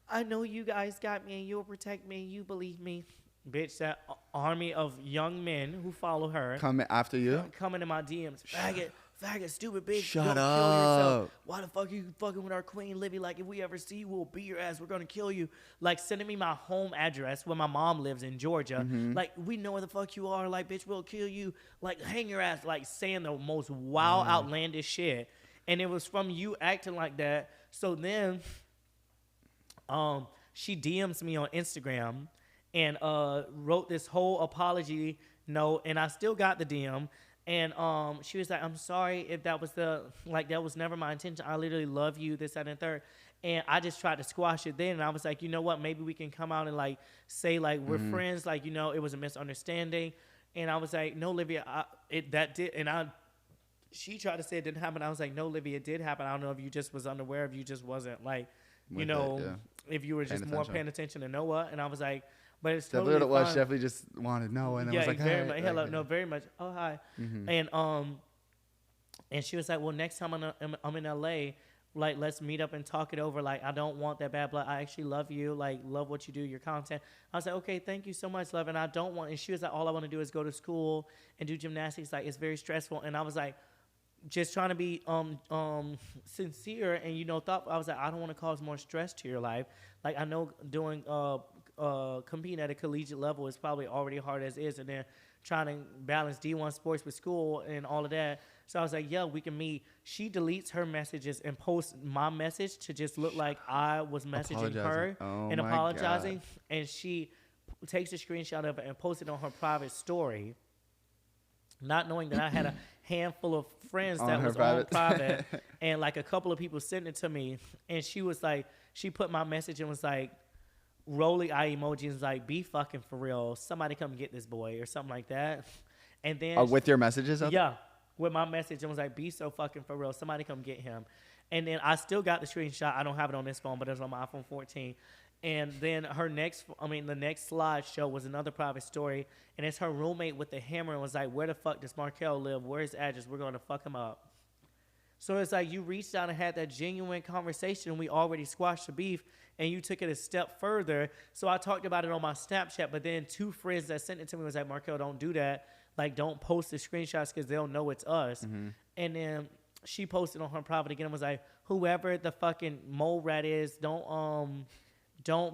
I know you guys got me and you'll protect me and you believe me." Bitch, that army of young men who follow her come after you. coming in my DMs. Faggot, stupid bitch. Shut Go kill up. yourself. Why the fuck you fucking with our queen, Livvy? Like, if we ever see you, we'll beat your ass. We're going to kill you. Like, sending me my home address where my mom lives in Georgia. Like, we know where the fuck you are. Like, bitch, we'll kill you. Like, hang your ass. Like, saying the most wild, outlandish shit. And it was from you acting like that. So then she DMs me on Instagram and wrote this whole apology note, and I still got the DM. And she was like, "I'm sorry if that was that was never my intention. I literally love you, this, that, and third." And I just tried to squash it then. And I was like, you know what? Maybe we can come out and like say like we're friends. Like, you know, it was a misunderstanding. And I was like, no, Livvy, that did. And she tried to say it didn't happen. I was like, no, Livvy, it did happen. I don't know if you just was unaware, if you just wasn't like, you know, if you were just more paying attention to Noah. And I was like, but it's totally definitely what it was. fine. She definitely just wanted Noah. And I was like, very much. Hey, Hello, no, very much. Oh, hi. And she was like, well, next time I'm in LA, like, let's meet up and talk it over. Like, I don't want that bad blood. I actually love you. Like, love what you do, your content. I was like, okay, thank you so much, love. And I don't want, and she was like, all I want to do is go to school and do gymnastics. Like, it's very stressful. And I was like, just trying to be sincere and, you know, I was like, I don't want to cause more stress to your life. Like, I know doing, competing at a collegiate level is probably already hard as is. And then trying to balance D1 sports with school and all of that. So I was like, yeah, we can meet. She deletes her messages and posts my message to just look like I was messaging her and apologizing. God. And she takes a screenshot of it and posts it on her private story, not knowing that I had a handful of friends that was on private and like a couple of people sent it to me. And she was like, she put my message and was like, rolling eye emojis, like, be fucking for real. Somebody come get this boy or something like that. And then with your messages up? Yeah. With my message and was like, be so fucking for real. Somebody come get him. And then I still got the screenshot. I don't have it on this phone, but it was on my iPhone 14. And then the next slideshow was another private story. And it's her roommate with the hammer and was like, where the fuck does Markell live? Where's his address? We're going to fuck him up. So it's like you reached out and had that genuine conversation. We already squashed the beef, and you took it a step further. So I talked about it on my Snapchat, but then two friends that sent it to me was like, Markell, don't do that. Like, don't post the screenshots because they'll know it's us. And then she posted on her private again and was like, whoever the fucking mole rat is, don't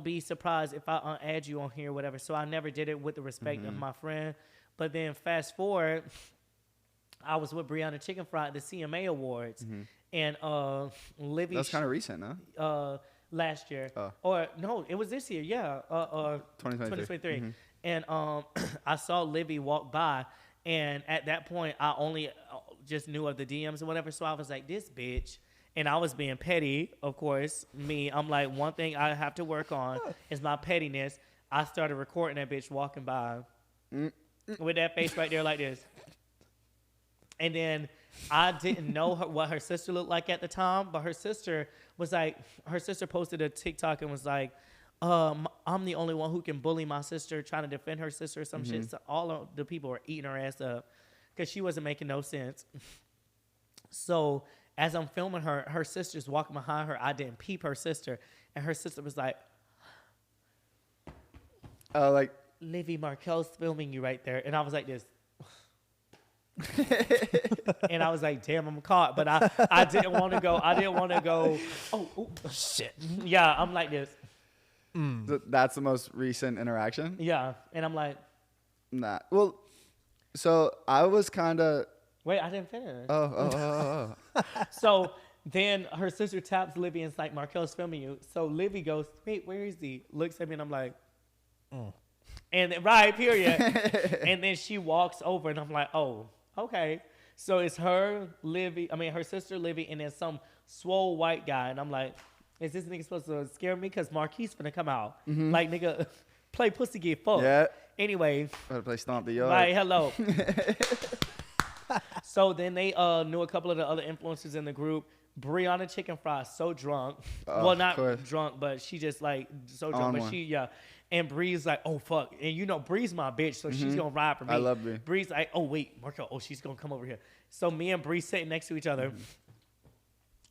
be surprised if I add you on here or whatever. So I never did it with the respect of my friend. But then fast forward, I was with Brianna Chicken Fry at the CMA Awards. And Livvy... That's kind of recent, no? Last year. Or, no, it was this year, yeah. 2023. And I saw Livvy walk by, and at that point, I only just knew of the DMs or whatever, so I was like, this bitch. And I was being petty, of course. I'm like, one thing I have to work on is my pettiness. I started recording that bitch walking by with that face right there like this. And then I didn't know what her sister looked like at the time, but her sister posted a TikTok and was like, I'm the only one who can bully my sister, trying to defend her sister or some shit. So all of the people were eating her ass up because she wasn't making no sense. So as I'm filming her sister's walking behind her. I didn't peep her sister. And her sister was like, Livvy, Markell's filming you right there. And I was like this. And I was like, damn, I'm caught. But I didn't want to go. Oh, shit. Yeah, I'm like this. That's the most recent interaction? Yeah. And I'm like, nah. Well, so I was kind of... Wait, I didn't finish. Oh. So then her sister taps Livvy and it's like, Markell's filming you. So Livvy goes, wait, where is he? Looks at me and I'm like, And then, right, period. And then she walks over and I'm like, oh, okay. So it's her sister Livvy, and then some swole white guy. And I'm like, is this nigga supposed to scare me? Because Marquise finna come out. Like, nigga, play pussy get fucked. Yeah. Anyway. Better play Stomp the Yard. Right, hello. So then they knew a couple of the other influencers in the group. Brianna Chicken Fry is so drunk. Well, not drunk, but she just like so drunk. But yeah. And Bree's like, oh, fuck. And you know, Bree's my bitch, so she's going to ride for me. I love Bree. Bree's like, oh, wait, Markell. Oh, she's going to come over here. So me and Bree sitting next to each other.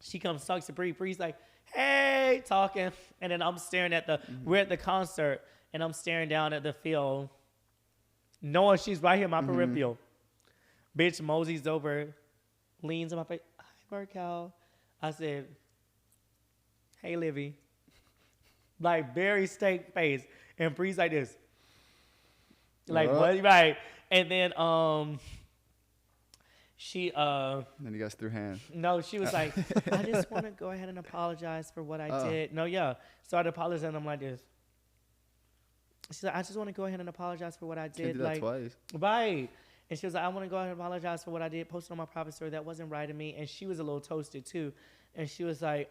She comes, talks to Bree. Bree's like, hey, talking. And then I'm staring at we're at the concert, and I'm staring down at the field, knowing she's right here in my peripheral. Bitch moseys over, leans in my face. Hi, Markell. I said, hey, Livvy. Like, very steak face. And Bree's like this. Like, what? Right. And then she Then you guys threw hands. No, she was like, I just want to go ahead and apologize for what I did. No, yeah. So I'd apologize, and I'm like this. She's like, I just want to go ahead and apologize for what I did. Can't do that twice. Right. And she was like, I want to go ahead and apologize for what I did. Posted on my private story. That wasn't right of me. And she was a little toasted too. And she was like,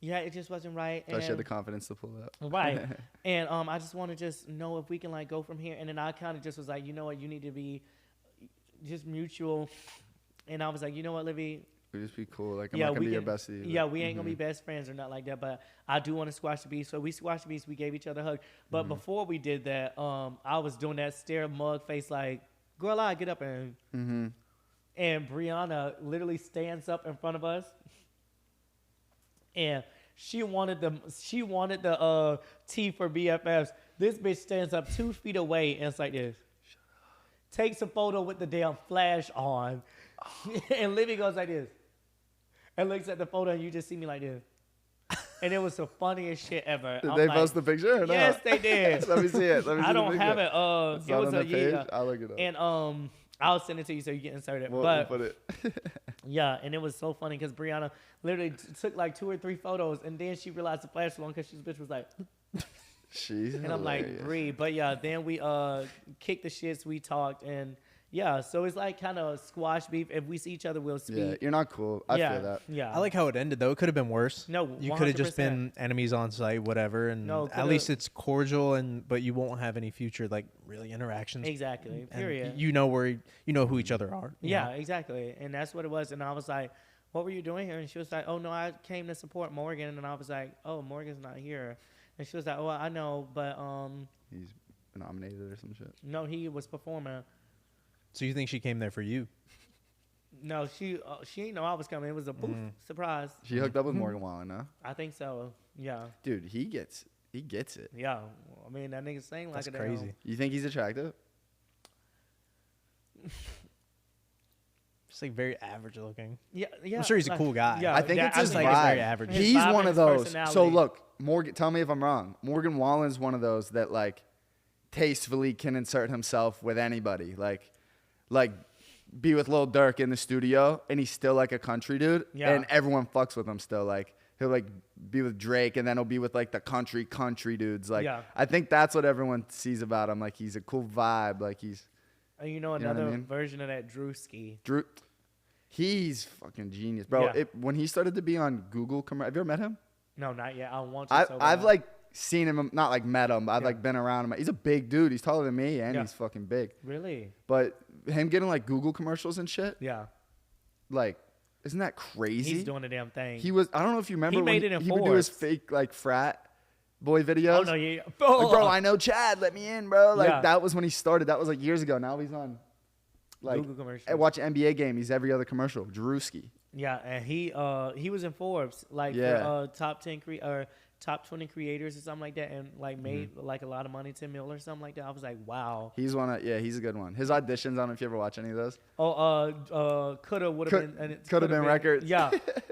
Yeah, it just wasn't right. But she had and- the confidence to pull it up. Right. And I just want to just know if we can like go from here. And then I kind of just was like, you know what, you need to be just mutual. And I was like, you know what, Livvy? We just be cool. Like, I'm not going to be your bestie. Yeah, we ain't going to be best friends or not like that. But I do want to squash the beast. So we squashed the beast. We gave each other a hug. But before we did that, I was doing that stare mug face like, girl, I get up and... And Brianna literally stands up in front of us. And she wanted the T for BFFs. This bitch stands up 2 feet away and it's like this. Takes a photo with the damn flash on. And Livvy goes like this. And looks at the photo and you just see me like this. And it was the funniest shit ever. Did they post the picture or not? Yes, they did. Let me see it. I don't have it. It's It not was on a the page. yeah. I'll look it up. And I'll send it to you so you can insert it. We'll but put it. yeah, and it was so funny because Brianna literally took like 2 or 3 photos, and then she realized the flash was on because this bitch was like, She's and I'm like, Bree. But yeah, then we kicked the shits, we talked, and yeah, so it's like kind of squash beef. If we see each other, we'll speak. Yeah, you're not cool. I yeah, feel that. Yeah, I like how it ended though. It could have been worse. No, you could have just 100%. been enemies on site, whatever. And No, at least it's cordial, but you won't have any future like really interactions. Exactly. And Period. you know who each other are. you Yeah, know? exactly. And that's what it was. And I was like, what were you doing here? And she was like, oh, no, I came to support Morgan. And I was like, oh, Morgan's not here. And she was like, oh, I know, but He's nominated or some shit. no, he was performing. So you think she came there for you? No, she didn't know I was coming. It was a poof surprise. She hooked up with Morgan Wallen, huh? I think so. Yeah. Dude, he gets it. Yeah. I mean, that nigga sang like That's a crazy. You think he's attractive? Just like very average looking. Yeah, yeah. I'm sure he's a cool guy. Yeah, I think it's his think vibe. it's very average. His He's vibe one and of his those. personality. So look, Morgan. Tell me if I'm wrong. Morgan Wallen's one of those that like tastefully can insert himself with anybody. Like be with Lil Durk in the studio, and he's still like a country dude, Yeah. and everyone fucks with him still. Like he'll like be with Drake, and then he'll be with like the country dudes. Like Yeah. I think that's what everyone sees about him. Like he's a cool vibe. Like he's And you know what I another mean? version of that Drewski. Drew. He's fucking genius, bro. Yeah. When he started to be on Google, have you ever met him? No, not yet. I want to. I've like seen him, not like met him, but I've Yeah. like been around him. He's a big dude. He's taller than me, and Yeah. he's fucking big. Really? But him getting like Google commercials and shit, Yeah. like, isn't that crazy? He's doing the damn thing. He was. I don't know if you remember He when made it in he would do his Forbes. fake like frat boy videos. Oh no, yeah. Like, bro, I know Chad. Let me in, bro. Like Yeah. that was when he started. That was like years ago. Now he's on. Like, Google commercials. I watch an NBA game. He's every other commercial. Drewski. Yeah, and he was in Forbes like Yeah. for top 10 or top 20 creators or something like that, and like made like a lot of money, 10 mil or something like that. I was like, wow. He's one of he's a good one. His auditions. I don't know if you ever watch any of those. Coulda would have been, and it Coulda been records. Yeah,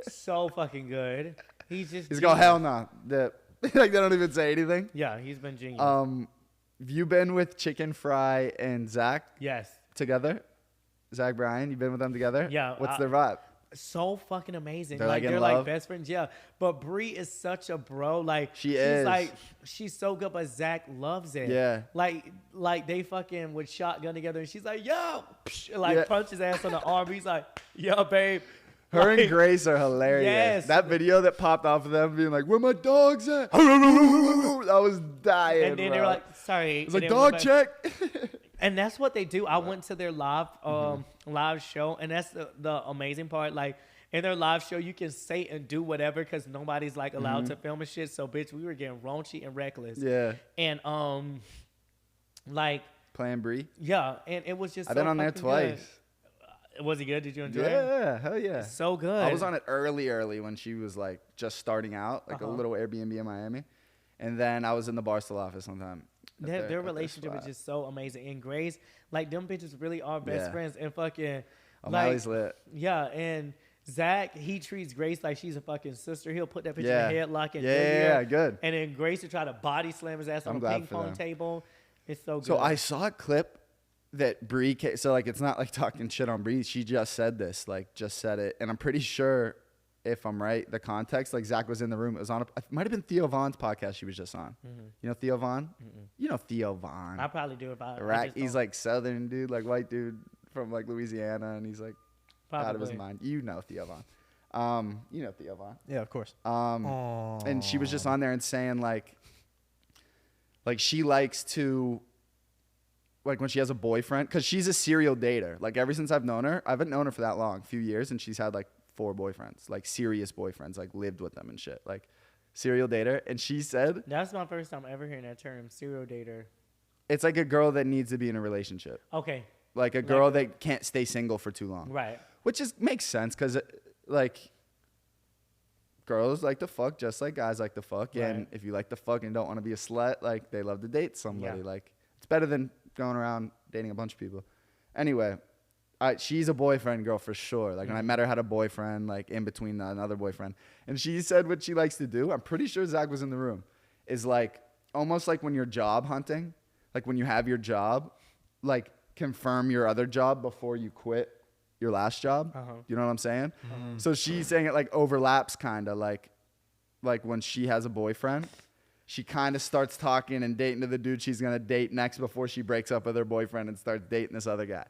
so fucking good. He's just He's go hell no. Like they don't even say anything. Yeah, he's been genius. Have you been with Chicken Fry and Zach Yes, together? Zach Bryan, you been with them together? Yeah, What's their vibe? so fucking amazing. They're, like, in they're love? like best friends. Yeah, but Bree is such a bro. Like She is. Like she's so good, but Zach loves it. Yeah. Like they fucking would shotgun together, and she's like, yo, psh, and, like Yeah. punch his ass on the arm. He's like, yo, babe. Her Like, and Grace are hilarious. Yes. That video that popped off of them being like, "Where my dogs at?" I was dying. And then bro. they're like, sorry. "It's and like then dog went check." back- And that's what they do. I went to their live live show, and that's the amazing part. Like in their live show, you can say and do whatever because nobody's like allowed to film and shit. So bitch, we were getting raunchy and reckless. Yeah. And like Playing Bree. yeah, and it was just. I've so been on there fucking twice. good. Was it good? Did you enjoy it? Yeah, hell yeah. So good. I was on it early when she was like just starting out, like a little Airbnb in Miami, and then I was in the Barstool office one time. Their relationship is just so amazing. And Grace, like them bitches really are best Yeah. friends. And fucking O'Malley's lit. Yeah, and Zach, he treats Grace like she's a fucking sister. He'll put that bitch Yeah. in a headlock and Yeah, good. And then Grace will try to body slam his ass on I'm a glad ping for pong them. table. It's so good. So I saw a clip that Bree, so like it's not like talking shit on Bree. She just said this, like just said it, and I'm pretty sure, if I'm right, the context, like Zach was in the room. It was on. It might have been Theo Vaughn's podcast. She was just on. You know Theo Vaughn? You know Theo Vaughn. I probably do it. But Iraq. He's like Southern dude, like white dude from like Louisiana, and he's like out of his mind. You know Theo You know Theo Von. Yeah, of course. And she was just on there and saying like she likes to, like when she has a boyfriend, because she's a serial dater. Like ever since I've known her, I haven't known her for that long, a few years, and she's had like 4 boyfriends, like serious boyfriends, like lived with them and shit, like serial dater. And she said, That's my first time ever hearing that term, serial dater. it's like a girl that needs to be in a relationship. Okay. Like a girl that can't stay single for too long. Right. Which makes sense because, like, girls like to fuck just like guys like to fuck. Right. And if you like to fuck and don't want to be a slut, like, they love to date somebody. Yeah. Like, it's better than going around dating a bunch of people. Anyway, she's a boyfriend girl for sure. Like, when I met her, had a boyfriend, like, in between another boyfriend. And she said what she likes to do, I'm pretty sure Zach was in the room, is, like, almost like when you're job hunting, like, when you have your job, like, confirm your other job before you quit your last job. You know what I'm saying? So she's saying it like overlaps kind of like when she has a boyfriend, she kind of starts talking and dating to the dude she's going to date next before she breaks up with her boyfriend and starts dating this other guy.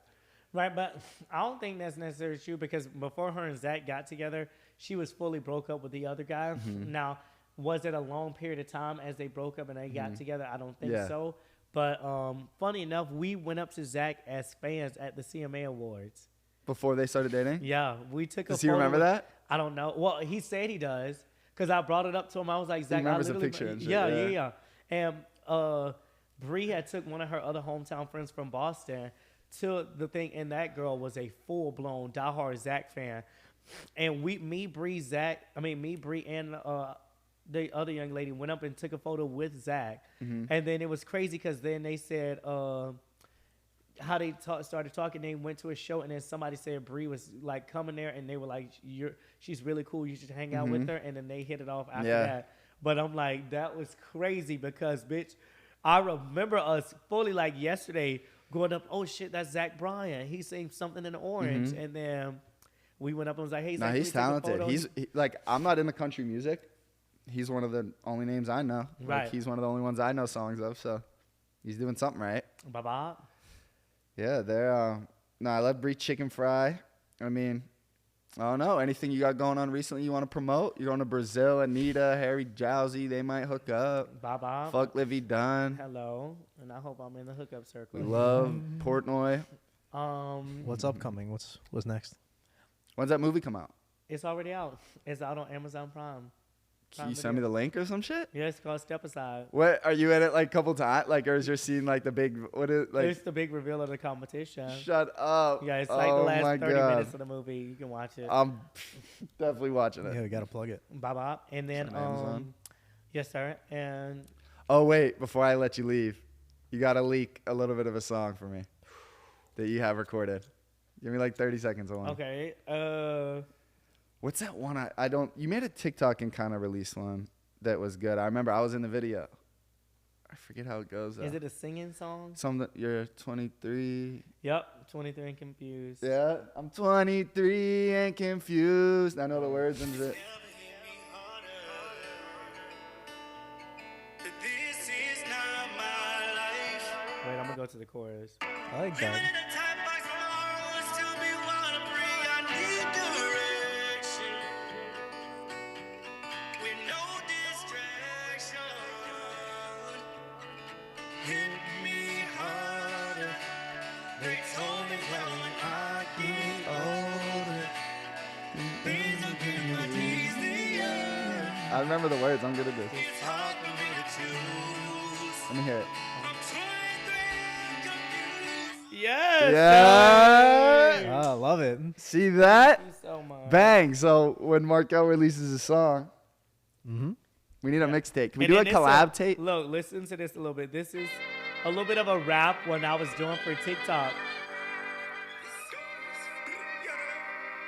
Right, but I don't think that's necessarily true because before her and Zach got together, she was fully broke up with the other guy. Now, was it a long period of time as they broke up and they got together? I don't think so. But funny enough, we went up to Zach as fans at the CMA Awards. Before they started dating? Yeah, we took a photo. Does he remember that? I don't know. Well, he said he does because I brought it up to him. I was like, Zach, He remembers I the literally picture and shit, yeah. And Bree had took one of her other hometown friends from Boston to the thing, and that girl was a full-blown diehard Zach fan. And me, Bree, and the other young lady went up and took a photo with Zach. And then it was crazy because then they said how they started talking. They went to a show, and then somebody said Bree was like coming there, and they were like, she's really cool. You should hang out with her. And then they hit it off after that. But I'm like, that was crazy because, bitch, I remember us fully like yesterday going up, oh shit, that's Zach Bryan. He sings something in orange. And then we went up and was like, hey, Zach, he's talented. He's like, I'm not into country music. He's one of the only names I know. Right. Like, he's one of the only ones I know songs of, so he's doing something right. Bye-bye. Yeah, they're I love Bree chicken fry. I mean, I don't know. Anything you got going on recently you want to promote? You're going to Brazil, Anita, Harry Jowsey, they might hook up. Bye-bye. Fuck Livvy Dunne. Hello. And I hope I'm in the hookup circle. We love Portnoy. What's upcoming? What's next? When's that movie come out? It's already out. It's out on Amazon Prime. Can you send me the link or some shit? Yeah, it's called Step Aside. What, are you in it like a couple times? Like, or is your scene like the big, what is like? It's the big reveal of the competition. Shut up. Yeah, it's like the last 30 minutes of the movie. You can watch it. I'm definitely watching it. Yeah, we gotta plug it. Bye-bye. And then, It's on Amazon. yes, sir. And Oh, wait, before I let you leave, you got to leak a little bit of a song for me that you have recorded. Give me like 30 seconds on. okay, What's that one? I don't. You made a TikTok and kind of released one that was good. I remember I was in the video. I forget how it goes. is it a singing song? Something. You're 23. Yep, 23 and Confused. Yeah, I'm 23 and confused. I know the words and shit. Wait, I'm gonna go to the chorus. I like that. I remember the words. I'm good at this. Let me hear it. Yes. Yeah. I love it. See that? Thank you so much. Bang. So when Markell releases a song, we need a mixtape. Can we And do a then collab tape? Look, listen to this a little bit. This is a little bit of a rap when I was doing for TikTok.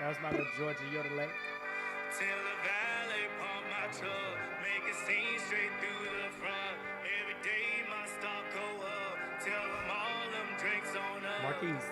That was my little Georgia Yodelay. Till the valley pump my truck, make it seem straight through the front. Every day my stock go up. Tell them all them drinks on up. Marquise.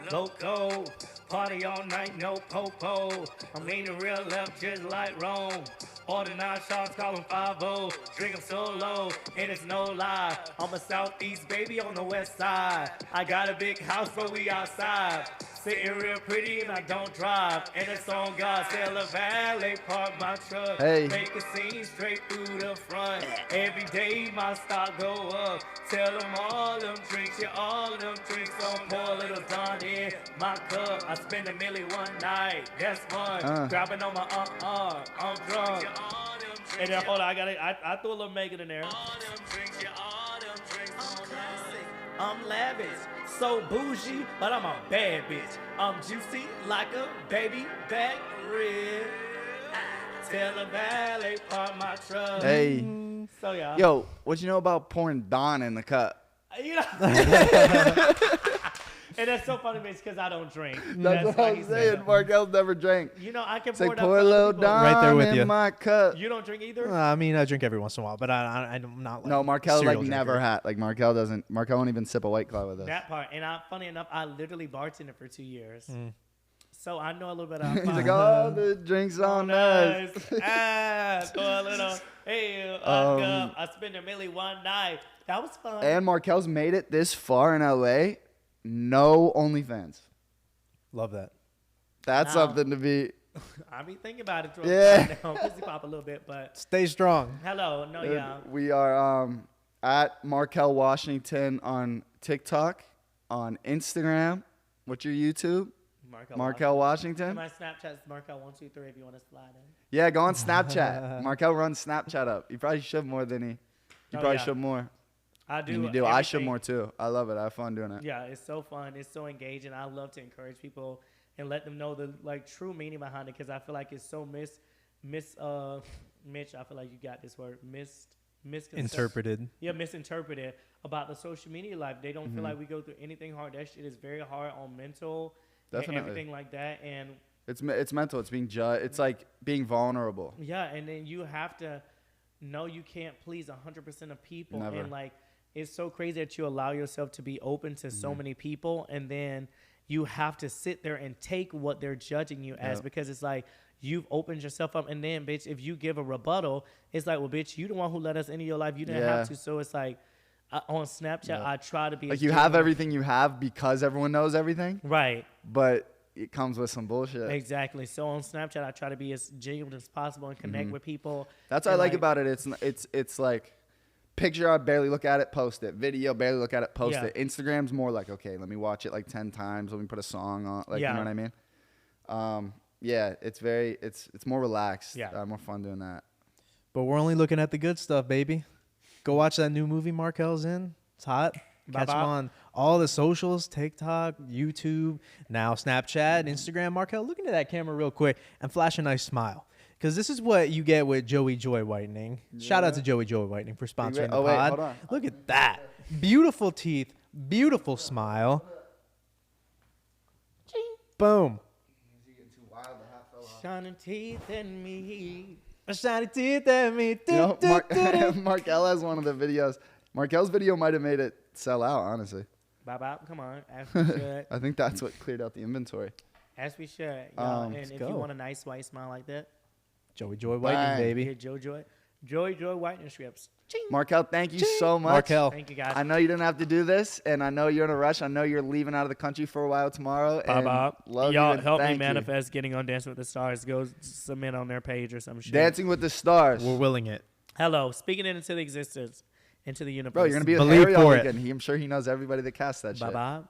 Loco, party all night, no popo. I'm leaning real left just like Rome. Order 9 shots, call them 5-0. Drink them solo, and it's no lie. I'm a Southeast baby on the west side. I got a big house, but we outside. sitting real pretty and I don't drive. And it's on God, sell a valet, park my truck. Hey. Make a scene straight through the front. Every day my stock go up. Tell them all them drinks, yeah, all them drinks. Don't pour a little Dunne in my cup. I spend $1 million one night, that's fun. Grabbing on my I'm drunk. And then hold on, I threw a little Megan in there. I'm lavish, so bougie, but I'm a bad bitch. I'm juicy like a baby back rib. Tell a valet park my truck. Hey. So yeah. Yo, what you know about pouring Dunne in the cup? You know. And that's so funny, bitch, because I don't drink. That's what why I'm he said saying. that. Markell never drank. You know, I can It's pour like it up pour for a little other people. Dunne Right there with you. in my cup. You don't drink either? I mean, I drink every once in a while, but I'm not like No, Markell serial like never drinker. had. Like Markell doesn't. Markell won't even sip a White Claw with us. That part. And funny enough, I literally bartended for 2 years. So I know a little bit about He's like, all the drinks on us. Pour a little, hey, I spent $1 million one night. That was fun. And Markell's made it this far in LA. No OnlyFans. Love that. That's Now- something to be. I be thinking about it. Yeah. Pussy pop a little bit, but Stay strong. hello. No, yeah. We are at Markell Washington on TikTok, on Instagram. What's your YouTube? Markell Washington. And my Snapchat's Markell123 if you want to slide in. Yeah, go on Snapchat. Markell runs Snapchat up. You probably should more than he. You Oh, probably yeah. should more. I do. And you do. I should everything. more too. I love it. I have fun doing it. Yeah, it's so fun. It's so engaging. I love to encourage people and let them know the like true meaning behind it because I feel like it's so Mitch, I feel like you got this word Interpreted. Yeah, misinterpreted about the social media life. They don't feel like we go through anything hard. That shit is very hard on mental Definitely. and everything like that. And It's mental. It's being judged. It's like being vulnerable. yeah, and then you have to know you can't please 100% of people. Never. And like it's so crazy that you allow yourself to be open to so many people, and then you have to sit there and take what they're judging you as because it's like you've opened yourself up, and then bitch, if you give a rebuttal, it's like, well, bitch, you the one who let us into your life. You didn't have to. So it's like on Snapchat, I try to be Like as you have genuine- everything you have because everyone knows everything, right. but it comes with some bullshit. Exactly. So on Snapchat, I try to be as genuine as possible and connect with people. That's what I And, like about it. It's like picture, I barely look at it, post it. Video, barely look at it, post Yeah. it. Instagram's more like, okay, let me watch it like 10 times. Let me put a song on. Like, Yeah. you know what I mean? Yeah, it's more relaxed. Yeah. More fun doing that. But we're only looking at the good stuff, baby. Go watch that new movie Markell's in. It's hot. Catch him Bye-bye. on all the socials, TikTok, YouTube, now Snapchat, Instagram. Markell, look into that camera real quick and flash a nice smile. Because this is what you get with Joey Joy Whitening. Shout out to Joey Joy Whitening for sponsoring the wait, pod. hold on. Look at that. Beautiful teeth, beautiful smile. Boom. Shining teeth in me. Shiny teeth at me. You know, Markell has one of the videos. Markell's video might have made it sell out, honestly. Bye-bye. Come on. As we should. I think that's what cleared out the inventory. As we should. Y'all. And if go. you want a nice white smile like that, Joey Joy Whitening, Bang. baby. get Joy whitening strips. Ching. Markell, thank you so much. Markell. Thank you, guys. I know you didn't have to do this, and I know you're in a rush. I know you're leaving out of the country for a while tomorrow. And Bye-bye. love Y'all you and help me thank you. manifest getting on Dancing with the Stars. Go submit on their page or some shit. Dancing with the Stars. We're willing it. Hello. Speaking it into the existence. Into the universe. Bro, you're going to be with Believe Harry all for it. weekend. I'm sure he knows everybody that casts that shit. Bye-bye.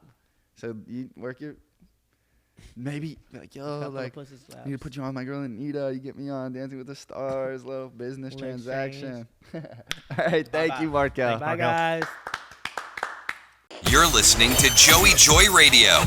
So you work your... Maybe, like, yo, Couple like, of pussy slaps. I need to put you on my girl Anita. You get me on Dancing with the Stars, little business Little transaction. All right, thank you, Markell. Bye, guys. You're listening to Joey Joy Radio.